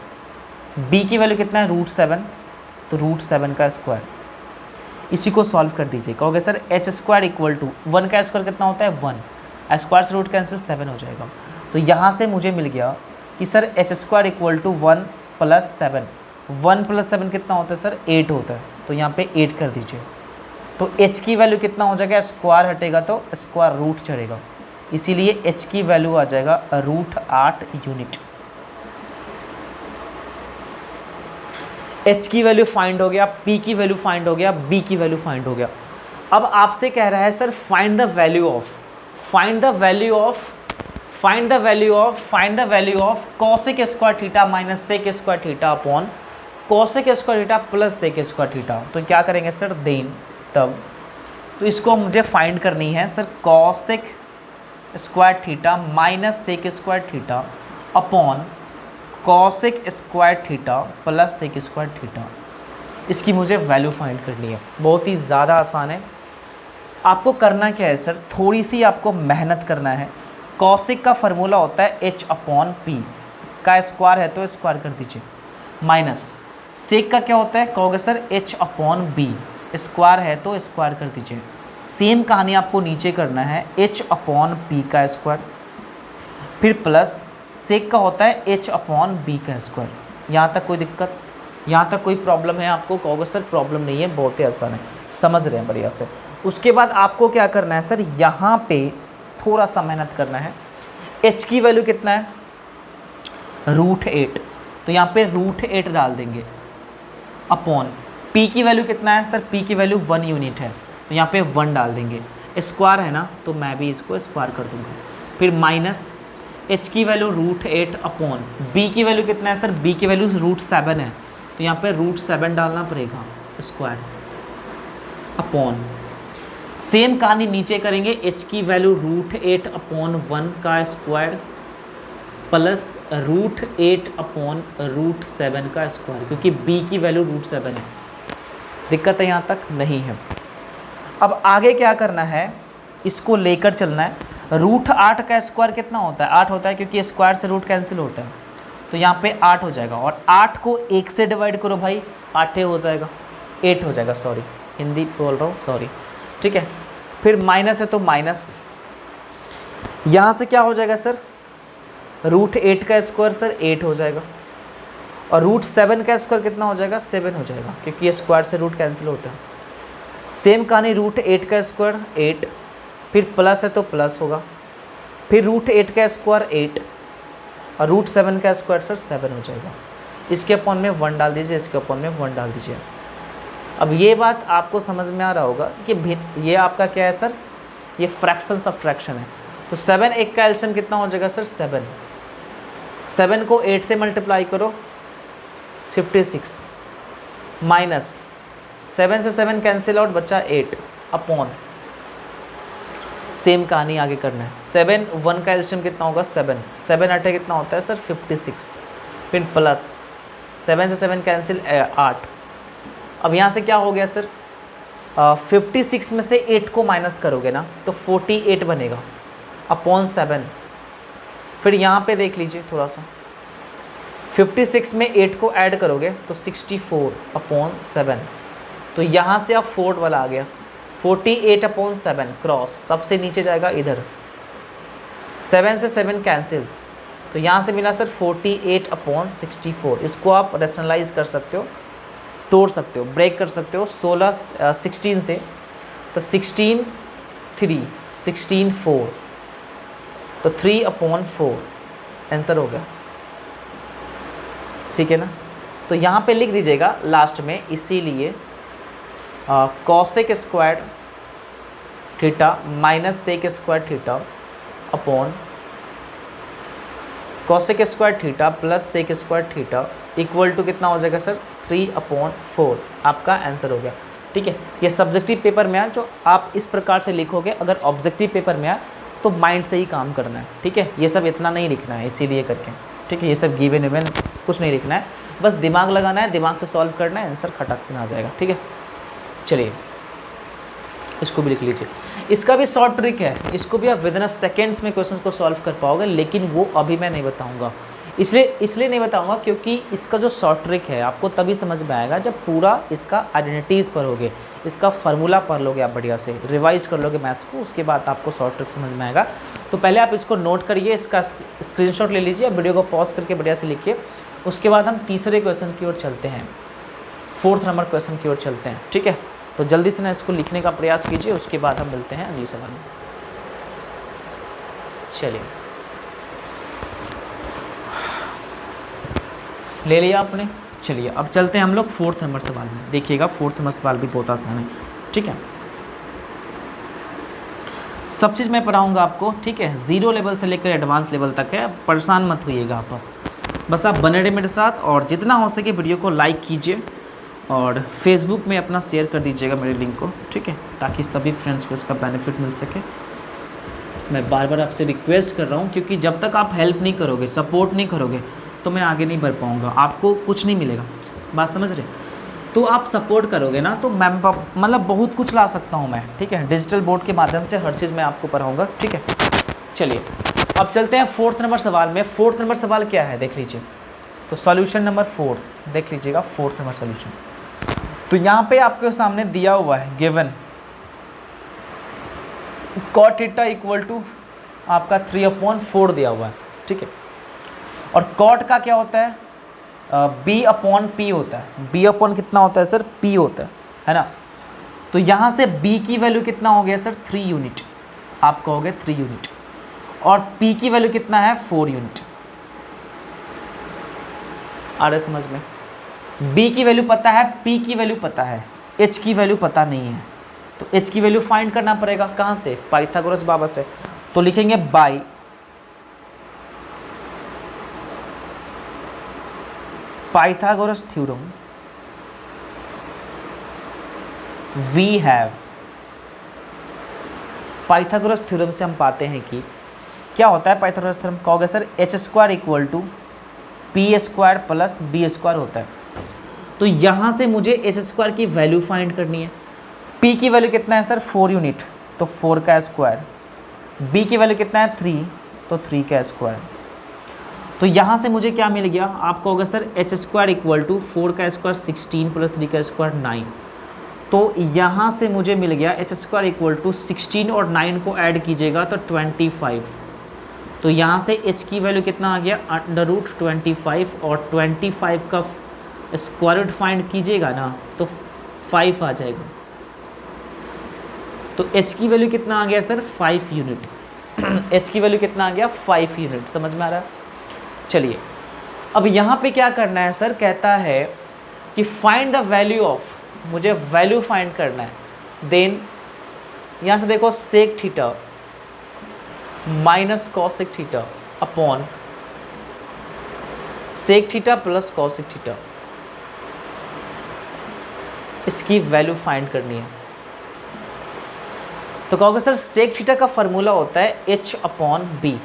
b की वैल्यू कितना है? √7, तो √7 का स्क्वायर। इसी को सॉल्व कर दीजिए। कहोगे सर h² इक्वल टू 1 का स्क्वायर कितना होता है? 1, स्क्वायर से रूट कैंसिल 7 हो जाएगा। तो यहाँ से मुझे मिल गया कि सर h² इक्वल टू 1 + 7, 1 + 7 कितना होता है सर? 8 होता है। तो यहाँ पे 8 कर दीजिए। तो h की वैल्यू कितना हो जाएगा? स्क्वायर हटेगा तो स्क्वायर रूट चढ़ेगा, इसीलिए h की वैल्यू आ जाएगा √8 यूनिट। h की वैल्यू फाइंड हो गया, p की वैल्यू फाइंड हो गया, b की वैल्यू फाइंड हो गया। अब आपसे कह रहा है sir find the value of cosec square theta minus sec square theta upon cosec square theta plus sec square theta. तो क्या करेंगे सर? देन तब तो इसको मुझे फाइंड करनी है sir cosec square theta minus sec square theta upon cosec square theta plus sec square theta. इसकी मुझे वैल्यू फाइंड करनी है। बहुत ही ज़्यादा आसान है। आपको करना क्या है सर? थोड़ी सी आपको मेहनत करना है। cosec का फॉर्मूला होता है h/p, का स्क्वायर है तो स्क्वायर कर दीजिए, माइनस sec का क्या होता है? कहोगे सर h/b, स्क्वायर है तो स्क्वायर कर दीजिए। सेम कहानी आपको नीचे करना है, h/p का स्क्वायर, फिर प्लस sec का होता है h/b का स्क्वायर। यहाँ तक कोई दिक्कत? यहाँ तक कोई प्रॉब्लम है आपको? कहोगे सर प्रॉब्लम नहीं है, बहुत ही आसान है, समझ रहे हैं बढ़िया से। उसके बाद आपको क्या करना है सर? यहाँ पे थोड़ा सा मेहनत करना है। h की वैल्यू कितना है? √8, तो यहाँ पे √8 डाल देंगे अपॉन p की वैल्यू कितना है सर? p की वैल्यू 1 यूनिट है, तो यहाँ पे 1 डाल देंगे। स्क्वायर है ना, तो मैं भी इसको स्क्वायर कर दूंगा। फिर माइनस h की वैल्यू √8 अपॉन b की वैल्यू कितना है सर? b की वैल्यू √7 है, तो यहाँ पे √7 डालना पड़ेगा, स्क्वायर अपॉन सेम कहानी नीचे करेंगे। h की वैल्यू √8 अपॉन 1 का स्क्वायर प्लस √8 अपॉन √7 का स्क्वायर, क्योंकि b की वैल्यू √7 है। दिक्कत है यहाँ तक? नहीं है। अब आगे क्या करना है? इसको लेकर चलना है। √8 का स्क्वायर कितना होता है? 8 होता है, क्योंकि स्क्वायर से रूट कैंसिल होता है, तो यहाँ पे 8 हो जाएगा। और 8 को 1 से डिवाइड करो भाई, 8 हो जाएगा, 8 हो जाएगा, सॉरी हिंदी बोल रहा हूँ, सॉरी, ठीक है। फिर माइनस है तो माइनस, यहाँ से क्या हो जाएगा सर? √8 का स्क्वायर सर 8 हो जाएगा, और √7 का स्क्वायर कितना हो जाएगा? 7 हो जाएगा, क्योंकि ये स्क्वायर से रूट कैंसिल होता है। सेम कहानी √8 का स्क्वायर 8, फिर प्लस है तो प्लस होगा, फिर √8 का स्क्वायर 8 और √7 का स्क्वायर सर 7 हो जाएगा। इसके अपॉन में 1 डाल दीजिए, इसके अपॉन में 1 डाल दीजिए। अब ये बात आपको समझ में आ रहा होगा कि ये आपका क्या है सर, ये फ्रैक्शन सब्ट्रैक्शन है। तो 7 एक का एलसीएम कितना हो जाएगा सर 7, 7 को 8 से मल्टीप्लाई करो 56 माइनस 7 से 7 कैंसिल आउट बचा 8 अपॉन, सेम कहानी आगे करना है। 7 1 का एलसीएम कितना होगा 7, 7 8 कितना होता है सर 56, फिर प्लस 7 से 7 कैंसिल 8। अब यहाँ से क्या हो गया सर 56 में से 8 को माइनस करोगे ना तो 48 बनेगा अपॉन 7। फिर यहाँ पे देख लीजिए थोड़ा सा, 56 में 8 को ऐड करोगे तो 64 अपॉन 7। तो यहाँ से अब 4 वाला आ गया, 48 अपॉन 7 क्रॉस, सबसे नीचे जाएगा इधर, 7 से 7 कैंसिल, तो यहाँ से मिला सर 48 अपॉन 64। इसको आप रेशनलाइज कर सकते हो, तोड़ सकते हो, ब्रेक कर सकते हो 16 से, तो 16 3 16 4, तो 3 अपॉन 4 आंसर हो गया, ठीक है ना। तो यहाँ पे लिख दीजिएगा लास्ट में, इसीलिए cosec square theta minus sec square theta upon cosec square theta plus sec square theta equal to कितना हो जाएगा सर 3/4, आपका आंसर हो गया। ठीक है, ये सब्जेक्टिव पेपर में है, जो आप इस प्रकार से लिखोगे। अगर ऑब्जेक्टिव पेपर में है तो माइंड से ही काम करना है। ठीक है, ये सब इतना नहीं लिखना है इसीलिए करके। ठीक है, ये सब गिवन इवन कुछ नहीं लिखना है, बस दिमाग लगाना है, दिमाग से सॉल्व करना है, आंसर खटक से आ जाएगा। ठीक है, चलिए इसको भी लिख लीजिए। इसका भी शॉर्ट ट्रिक है, इसको भी आप विदिन सेकेंड्स में क्वेश्चन को सॉल्व कर पाओगे, लेकिन वो अभी मैं नहीं बताऊंगा। इसलिए नहीं बताऊंगा क्योंकि इसका जो शॉर्ट ट्रिक है आपको तभी समझ में आएगा जब पूरा इसका आइडेंटिटीज़ पर होगे, इसका फार्मूला पढ़ लोगे, आप बढ़िया से रिवाइज कर लोगे मैथ्स को, उसके बाद आपको शॉर्ट ट्रिक समझ में आएगा। तो पहले आप इसको नोट करिए, इसका स्क्रीनशॉट ले लीजिए, वीडियो को पॉज करके बढ़िया से लिखिए। उसके बाद हम तीसरे क्वेश्चन की ओर चलते हैं, 4th नंबर क्वेश्चन की ओर चलते हैं। ठीक है, तो जल्दी से ना इसको लिखने का प्रयास कीजिए, उसके बाद हम मिलते हैं अगली सवाल में। चलिए, ले लिया आपने। चलिए अब चलते हैं हम लोग 4th नंबर सवाल में। देखिएगा 4th नंबर सवाल भी बहुत आसान है। ठीक है, सब चीज़ मैं पढ़ाऊंगा आपको। ठीक है, 0 लेवल से लेकर एडवांस लेवल तक है, परेशान मत होइएगा आप, बस आप बने रहिए मेरे साथ, और जितना हो सके वीडियो को लाइक कीजिए और फेसबुक में अपना शेयर कर दीजिएगा मेरे लिंक को। ठीक है, ताकि सभी फ्रेंड्स को इसका बेनिफिट मिल सके। मैं बार बार आपसे रिक्वेस्ट कर रहा हूँ, क्योंकि जब तक आप हेल्प नहीं करोगे, सपोर्ट नहीं करोगे, तो मैं आगे नहीं बढ़ पाऊँगा, आपको कुछ नहीं मिलेगा। बात समझ रहे? तो आप सपोर्ट करोगे ना, तो मैं मतलब बहुत कुछ ला सकता हूँ मैं। ठीक है, डिजिटल बोर्ड के माध्यम से हर चीज़ मैं आपको पढ़ाऊँगा। ठीक है, चलिए अब चलते हैं 4th नंबर सवाल में। 4th नंबर सवाल क्या है देख लीजिए। तो सॉल्यूशन नंबर 4 देख लीजिएगा, 4th नंबर सॉल्यूशन। तो यहाँ पे आपके सामने दिया हुआ है given cot theta equal to आपका 3/4 दिया हुआ है। ठीक है, और कॉट का क्या होता है b/p होता है। b/ कितना होता है सर, p होता है ना। तो यहाँ से b की वैल्यू कितना हो गया सर 3 यूनिट, आप कहोगे 3 यूनिट, और p की वैल्यू कितना है 4 यूनिट। आ रहा है समझ में? b की वैल्यू पता है, p की वैल्यू पता है, h की वैल्यू पता नहीं है। तो h की वैल्यू फाइंड करना पड़ेगा, कहाँ से? पाइथागोरस बाबा से। तो लिखेंगे by Pythagoras theorem we have. Pythagoras theorem से हम पाते हैं कि क्या होता है पाइथागोरस थ्योरम, कहोगे sir h² equal to p² plus b² होता है। तो यहाँ से मुझे h² की वैल्यू फाइंड करनी है। p की वैल्यू कितना है सर 4 यूनिट, तो 4 का स्क्वायर। b की वैल्यू कितना है 3, तो 3 का स्क्वायर। तो यहाँ से मुझे क्या मिल गया, आप कहोगे सर h² इक्वल टू 4 का स्क्वायर 16 प्लस 3 का स्क्वायर 9। तो यहाँ से मुझे मिल गया h² इक्वल टू 16 और 9 को ऐड कीजिएगा तो 25। तो यहाँ से h की वैल्यू कितना आ गया √25, और 25 का स्क्वायर रूट फाइंड कीजिएगा ना तो 5 आ जाएगा। तो h की वैल्यू कितना आ गया सर 5 यूनिट्स। h की वैल्यू कितना आ गया 5 यूनिट, समझ में आ रहा है? चलिए अब यहाँ पे क्या करना है सर, कहता है कि फाइंड द वैल्यू ऑफ मुझे वैल्यू फाइंड करना है। देन यहाँ से देखो sec theta minus cosec theta upon sec theta plus cosec theta, इसकी वैल्यू फाइंड करनी है। तो कहोगे सर सेक थीटा का फॉर्मूला होता है h अपॉन बी।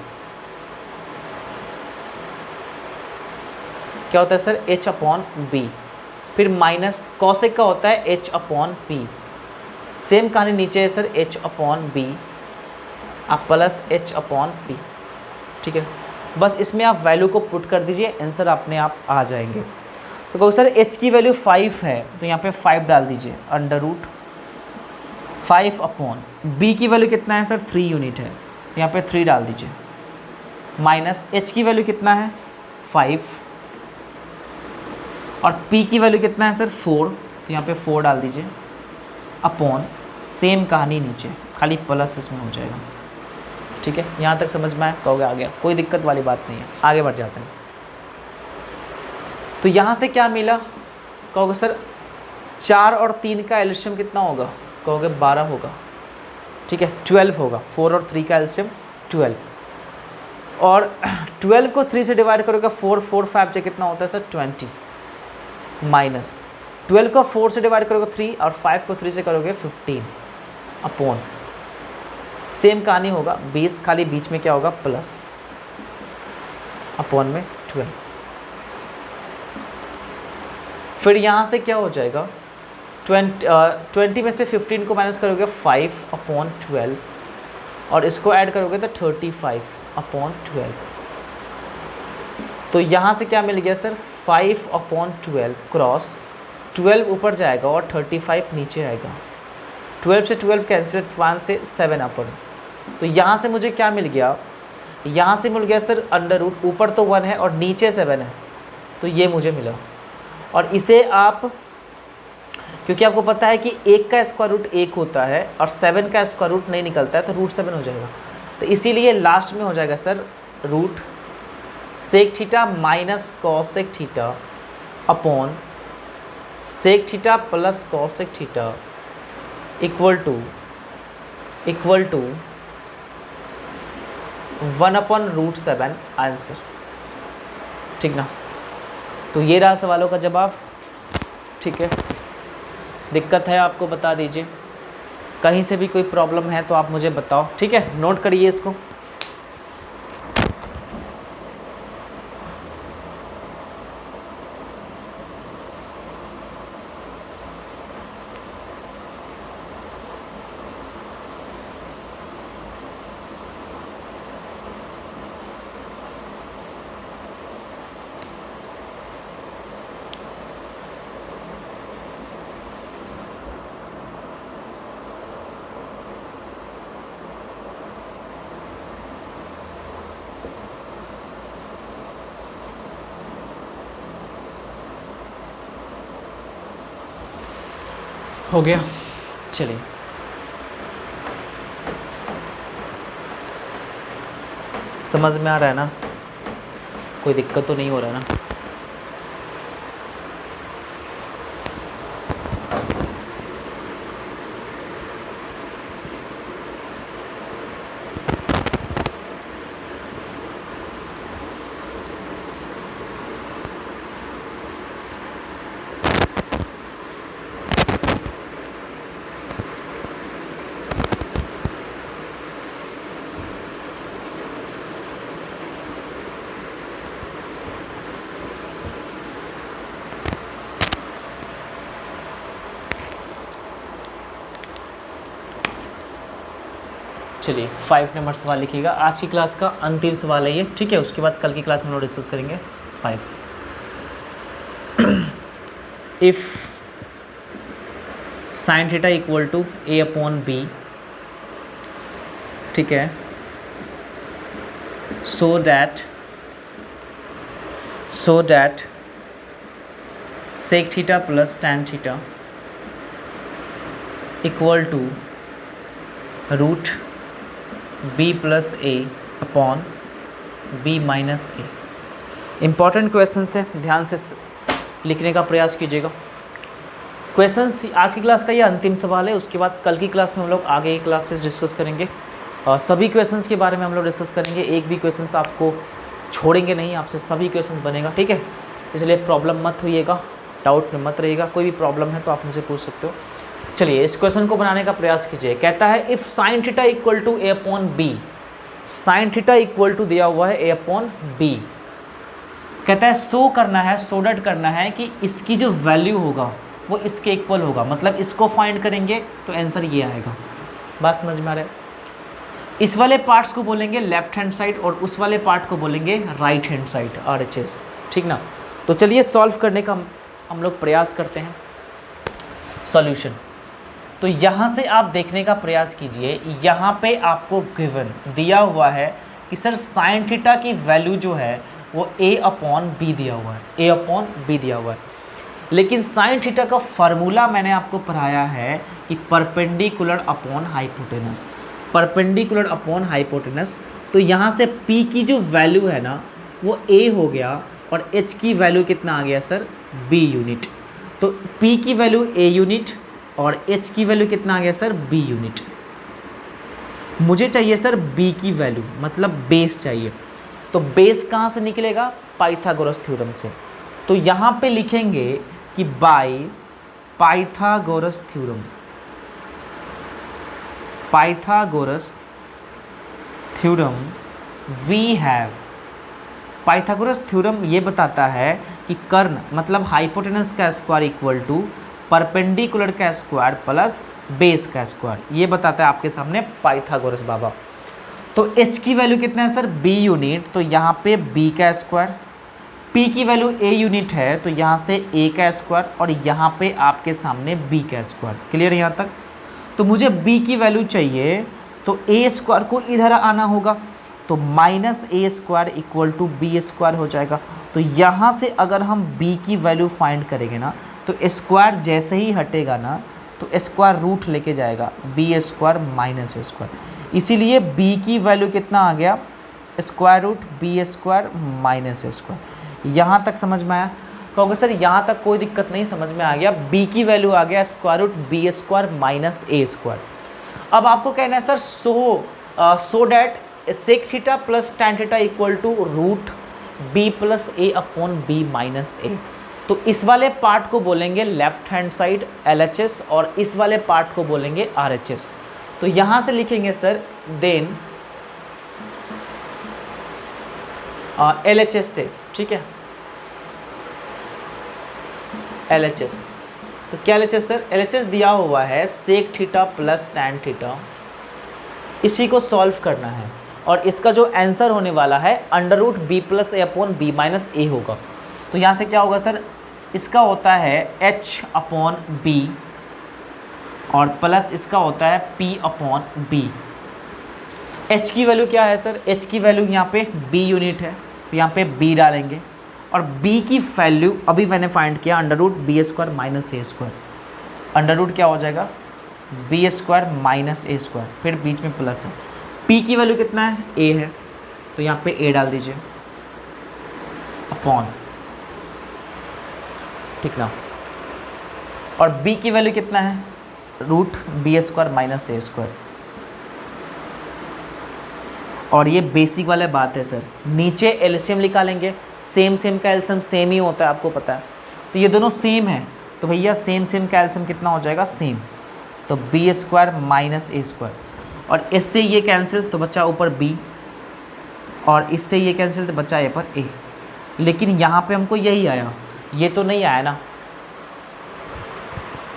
क्या होता है सर? h upon b. फिर माइनस कॉसेक का होता है h अपॉन पी। सेम कहानी नीचे है सर, h अपॉन बी आप प्लस h अपॉन पी। ठीक है, बस इसमें आप वैल्यू को पुट कर दीजिए, आंसर अपने आप आ जाएंगे। तो कहो सर h की वैल्यू 5 है, तो यहाँ पे 5 डाल दीजिए, अंडर रूट 5 अपॉन b की वैल्यू कितना है सर? 3 यूनिट है, तो यहाँ पे 3 डाल दीजिए, माइनस h की वैल्यू कितना है? 5, और p की वैल्यू कितना है सर? 4, तो यहाँ पे 4 डाल दीजिए, अपॉन सेम कहानी नीचे, खाली प्लस इसमें हो जाएगा। ठीक है, यहाँ तक समझ में आया? कहोगे आ गया, कोई दिक्कत वाली बात नहीं है। आगे बढ़ जाते हैं। तो यहाँ से क्या मिला? कहोगे सर 4 और 3 का एलसीएम कितना होगा? कहोगे 12 होगा। ठीक है, 12 होगा। 4 और 3 का एलसीएम 12, और 12 को 3 से डिवाइड करोगे 4 4 5 से कितना होता है सर? 20, माइनस 12 को 4 से डिवाइड करोगे 3, और 5 को 3 से करोगे 15, अपॉन सेम कहानी होगा 20, खाली बीच में क्या होगा? प्लस, अपॉन में 12। फिर यहाँ से क्या हो जाएगा? 20 में से 15 को माइनस करोगे 5 अपॉन 12, और इसको ऐड करोगे तो 35 अपॉन 12। तो यहाँ से क्या मिल गया सर? 5 अपॉन 12 क्रॉस 12 ऊपर जाएगा और 35 नीचे आएगा। 12 से 12 कैंसिल, 1 से 7 अपन। तो यहाँ से मुझे क्या मिल गया? यहाँ से मिल गया सर अंडर रूट, ऊपर तो 1 है और नीचे 7 है, तो ये मुझे मिला। और इसे आप, क्योंकि आपको पता है कि 1 का स्क्वायर रूट 1 होता है और 7 का स्क्वायर रूट नहीं निकलता है, तो रूट 7 हो जाएगा। तो इसीलिए लास्ट में हो जाएगा sir root sec theta minus cosec theta upon sec theta plus cosec theta equal to 1 upon root 7 answer. ठीक ना? तो ये रहा सवालों का जवाब। ठीक है, दिक्कत है आपको बता दीजिए, कहीं से भी कोई प्रॉब्लम है तो आप मुझे बताओ। ठीक है, नोट करिए इसको। हो गया? चलिए, समझ में आ रहा है ना? कोई दिक्कत तो नहीं हो रहा है ना? चलिए 5 नंबर सवाल लिखिएगा। आज की क्लास का अंतिम सवाल है ये। ठीक है, उसके बाद कल की क्लास में हम लोग डिस्कस करेंगे 5। If sine theta equal to a upon b, ठीक है, so that sec theta plus tan theta equal to root b plus a upon b minus a. Important question है, ध्यान से लिखने का प्रयास कीजिएगा। क्वेश्चंस आज की क्लास का ये अंतिम सवाल है, उसके बाद कल की क्लास में हम लोग आगे की क्लासेस डिस्कस करेंगे और सभी क्वेश्चंस के बारे में हम लोग डिस्कस करेंगे। एक भी क्वेश्चंस आपको छोड़ेंगे नहीं, आपसे सभी क्वेश्चंस बनेगा, ठीक है। इसलिए प्रॉब्लम मत होइएगा, डाउट में मत रहिएगा। कोई भी प्रॉब्लम है तो आप मुझे पूछ सकते हो। चलिए इस क्वेश्चन को बनाने का प्रयास कीजिए। कहता है if sine theta equal to a upon b, sine theta equal to दिया हुआ है ए अपॉन बी। कहता है शो करना है, शो डैट करना है कि इसकी जो वैल्यू होगा वो इसके इक्वल होगा, मतलब इसको फाइंड करेंगे तो आंसर ये आएगा। बात समझ में आ रहा है? इस वाले पार्ट्स को बोलेंगे लेफ्ट हैंड साइड और उस वाले पार्ट को बोलेंगे राइट हैंड साइड, RHS, ठीक ना। तो चलिए सॉल्व करने का हम लोग प्रयास करते हैं। सॉल्यूशन तो यहाँ से आप देखने का प्रयास कीजिए। यहाँ पे आपको गिवन दिया हुआ है कि सर साइन थीटा की वैल्यू जो है वो a अपॉन बी दिया हुआ है, a अपॉन बी दिया हुआ है। लेकिन साइन थीटा का फार्मूला मैंने आपको पढ़ाया है कि perpendicular upon hypotenuse, perpendicular upon hypotenuse. तो यहाँ से p की जो वैल्यू है ना वो a हो गया और h की वैल्यू कितना आ गया सर, b यूनिट। तो p की वैल्यू a यूनिट और h की वैल्यू कितना आ गया सर, b यूनिट। मुझे चाहिए सर b की वैल्यू, मतलब बेस चाहिए। तो बेस कहाँ से निकलेगा, पाइथागोरस थ्योरम से। तो यहाँ पे लिखेंगे कि by Pythagoras theorem, Pythagoras theorem we have, Pythagoras theorem ये बताता है कि कर्ण मतलब हाइपोटेनस का स्क्वायर इक्वल टू परपेंडिकुलर का स्क्वायर प्लस बेस का स्क्वायर, ये बताता है आपके सामने पाइथागोरस बाबा। तो h की वैल्यू कितना है सर, b यूनिट, तो यहाँ पे b का स्क्वायर। p की वैल्यू a यूनिट है तो यहाँ से a का स्क्वायर और यहाँ पे आपके सामने b का स्क्वायर। क्लियर है यहाँ तक? तो मुझे b की वैल्यू चाहिए तो a स्क्वायर को इधर आना होगा, तो minus a square equal to b square हो जाएगा। तो यहाँ से अगर हम b की वैल्यू फाइंड करेंगे ना तो स्क्वायर जैसे ही हटेगा ना तो स्क्वायर रूट लेके जाएगा, b square minus a square. इसीलिए b की वैल्यू कितना आ गया, square root b square minus a square. यहाँ तक समझ में आया? कहोगे सर यहाँ तक कोई दिक्कत नहीं, समझ में आ गया। b की वैल्यू आ गया square root b square minus a square. अब आपको कहना है sir so that sec theta plus tan theta equal to root b plus a upon b minus a। तो इस वाले पार्ट को बोलेंगे लेफ्ट हैंड साइड LHS और इस वाले पार्ट को बोलेंगे RHS। तो यहाँ से लिखेंगे सर देन LHS से, ठीक है, LHS। तो क्या LHS सर, LHS दिया हुआ है sec theta plus tan theta, इसी को सॉल्व करना है और इसका जो आंसर होने वाला है under root b plus a upon b minus a होगा। तो यहाँ से क्या होगा सर, इसका होता है h अपॉन b और प्लस इसका होता है p अपॉन b। h की वैल्यू क्या है सर, h की वैल्यू यहाँ पे b यूनिट है तो यहाँ पे b डालेंगे और b की वैल्यू अभी मैंने फाइंड किया under root b square minus a square. Under root क्या हो जाएगा, b square minus a square, फिर बीच में प्लस है। p की वैल्यू कितना है, a है तो यहाँ पे a डाल दीजिए अपॉन, ठीक ना। और b की वैल्यू कितना है, root b square minus a square. और ये बेसिक वाला बात है सर, नीचे एलसीएम निकालेंगे, सेम सेम का एलसीएम सेम ही होता है, आपको पता है। तो ये दोनों सेम है तो भैया सेम सेम का एलसीएम कितना हो जाएगा, सेम। तो b square minus a square और इससे ये कैंसिल तो बचा ऊपर b और इससे ये कैंसिल तो बचा ये पर a। लेकिन यहाँ पे हमको यही आया, ये तो नहीं आया ना,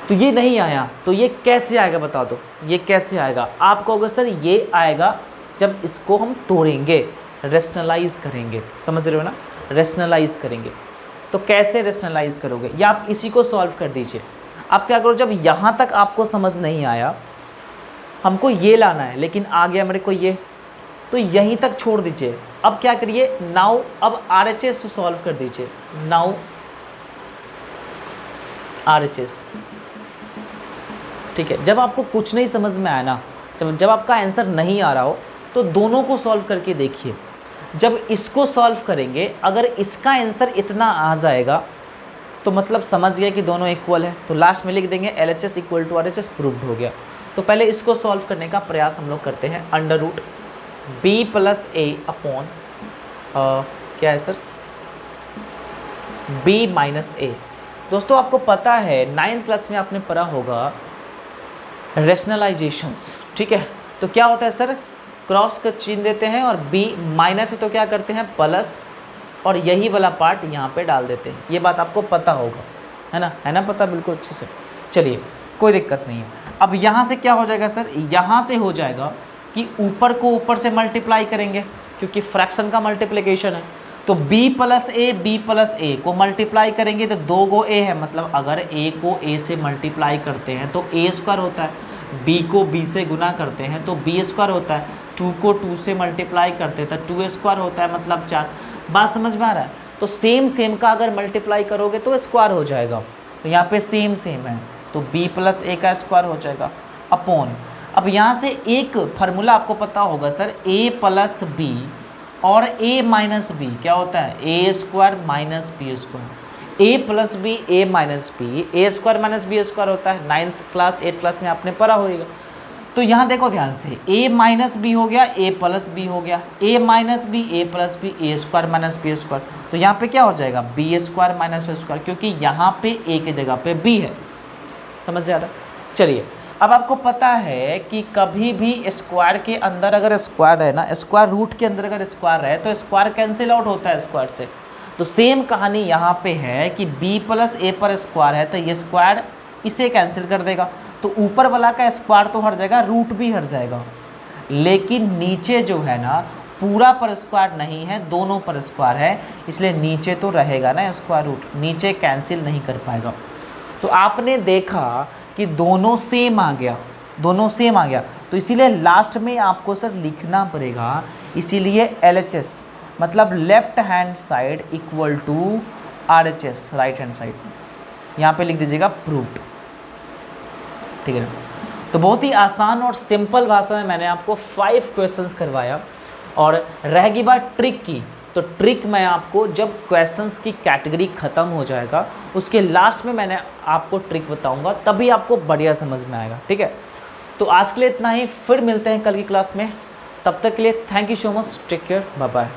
तो ये नहीं आया तो ये कैसे आएगा बता दो, ये कैसे आएगा? आप कहोगे सर ये आएगा जब इसको हम तोड़ेंगे, रेशनलाइज करेंगे, समझ रहे हो ना, रेशनलाइज करेंगे। तो कैसे रेशनलाइज करोगे, या आप इसी को सॉल्व कर दीजिए। आप क्या करो, जब यहाँ तक आपको समझ नहीं आया, हमको ये लाना है लेकिन आ गया मेरे को ये, तो यहीं तक छोड़ दीजिए। अब क्या करिए, नाउ अब RHS से सॉल्व कर दीजिए। नाउ RHS, ठीक है। जब आपको कुछ नहीं समझ में आया ना, जब आपका आंसर नहीं आ रहा हो तो दोनों को सॉल्व करके देखिए। जब इसको सॉल्व करेंगे, अगर इसका आंसर इतना आ जाएगा तो मतलब समझ गए कि दोनों इक्वल है, तो लास्ट में लिख देंगे LHS equal to RHS, proved हो गया। तो पहले इसको सॉल्व करने का प्रयास हम लोग करते हैं। Under root B plus A upon क्या है सर, B माइनस A। दोस्तों आपको पता है 9th क्लास में आपने पढ़ा होगा रेशनलाइजेशंस, ठीक है। तो क्या होता है सर, क्रॉस का चिन्ह देते हैं और B माइनस है तो क्या करते हैं प्लस, और यही वाला पार्ट यहाँ पे डाल देते हैं। ये बात आपको पता होगा, है ना पता बिल्कुल अच्छे से। चलिए कोई दिक्कत नहीं है। अब यहाँ से क्या हो जाएगा सर, यहाँ से हो जाएगा कि ऊपर को ऊपर से मल्टीप्लाई करेंगे क्योंकि फ्रैक्शन का मल्टीप्लिकेशन है। तो B प्लस A को मल्टीप्लाई करेंगे तो 2 गो A है, मतलब अगर A को A से मल्टीप्लाई करते हैं तो A स्क्वायर होता है, B को B से गुना करते हैं तो B स्क्वायर होता है, 2 को 2 से मल्टीप्लाई करते हैं तो 2 स्क्वायर होता है, मतलब 4। बात समझ में आ रहा है। तो सेम का अगर मल्टीप्लाई करोगे तो स्क्वायर हो जाएगा, तो यहाँ पे सेम है तो B प्लस A का स्क्वायर हो जाएगा अपॉन। अब यहाँ से एक फार्मूला आपको पता होगा सर, A प्लस B और A माइनस बी क्या होता है, A square minus B square. A plus B A minus B, A square minus B square होता है, 9th क्लास 8th क्लास में आपने पढ़ा होगा। तो यहाँ देखो ध्यान से, A माइनस बी हो गया, A प्लस बी हो गया, A minus B A plus B, A square minus B square. तो यहाँ पे क्या हो जाएगा, B स्क्वायर माइनस स्क्वायर, क्योंकि यहाँ पे A की जगह पे B है। समझ आ रहा है। चलिए अब आपको पता है कि कभी भी स्क्वायर के अंदर अगर स्क्वायर है ना, स्क्वायर रूट के अंदर अगर स्क्वायर है तो स्क्वायर कैंसिल आउट होता है स्क्वायर से। तो सेम कहानी यहाँ पे है कि B प्लस A पर स्क्वायर है तो ये स्क्वायर इसे कैंसिल कर देगा, तो ऊपर वाला का स्क्वायर तो हट जाएगा, रूट भी हट जाएगा, लेकिन नीचे जो है ना पूरा पर स्क्वायर नहीं है, दोनों पर स्क्वायर है, इसलिए नीचे तो रहेगा ना स्क्वायर रूट, नीचे कैंसिल नहीं कर पाएगा। तो आपने देखा कि दोनों सेम आ गया, तो इसीलिए लास्ट में आपको सर लिखना पड़ेगा, इसीलिए LHS मतलब left hand side equal to RHS right hand side, यहाँ पे लिख दीजिएगा प्रूव्ड, ठीक है ना। तो बहुत ही आसान और सिंपल भाषा में मैंने आपको 5 क्वेश्चंस करवाया, और रह गई बात ट्रिक की, तो ट्रिक मैं आपको जब क्वेश्चंस की कैटेगरी ख़त्म हो जाएगा उसके लास्ट में मैंने आपको ट्रिक बताऊंगा, तभी आपको बढ़िया समझ में आएगा, ठीक है। तो आज के लिए इतना ही, फिर मिलते हैं कल की क्लास में, तब तक के लिए thank you so much, take care, bye bye.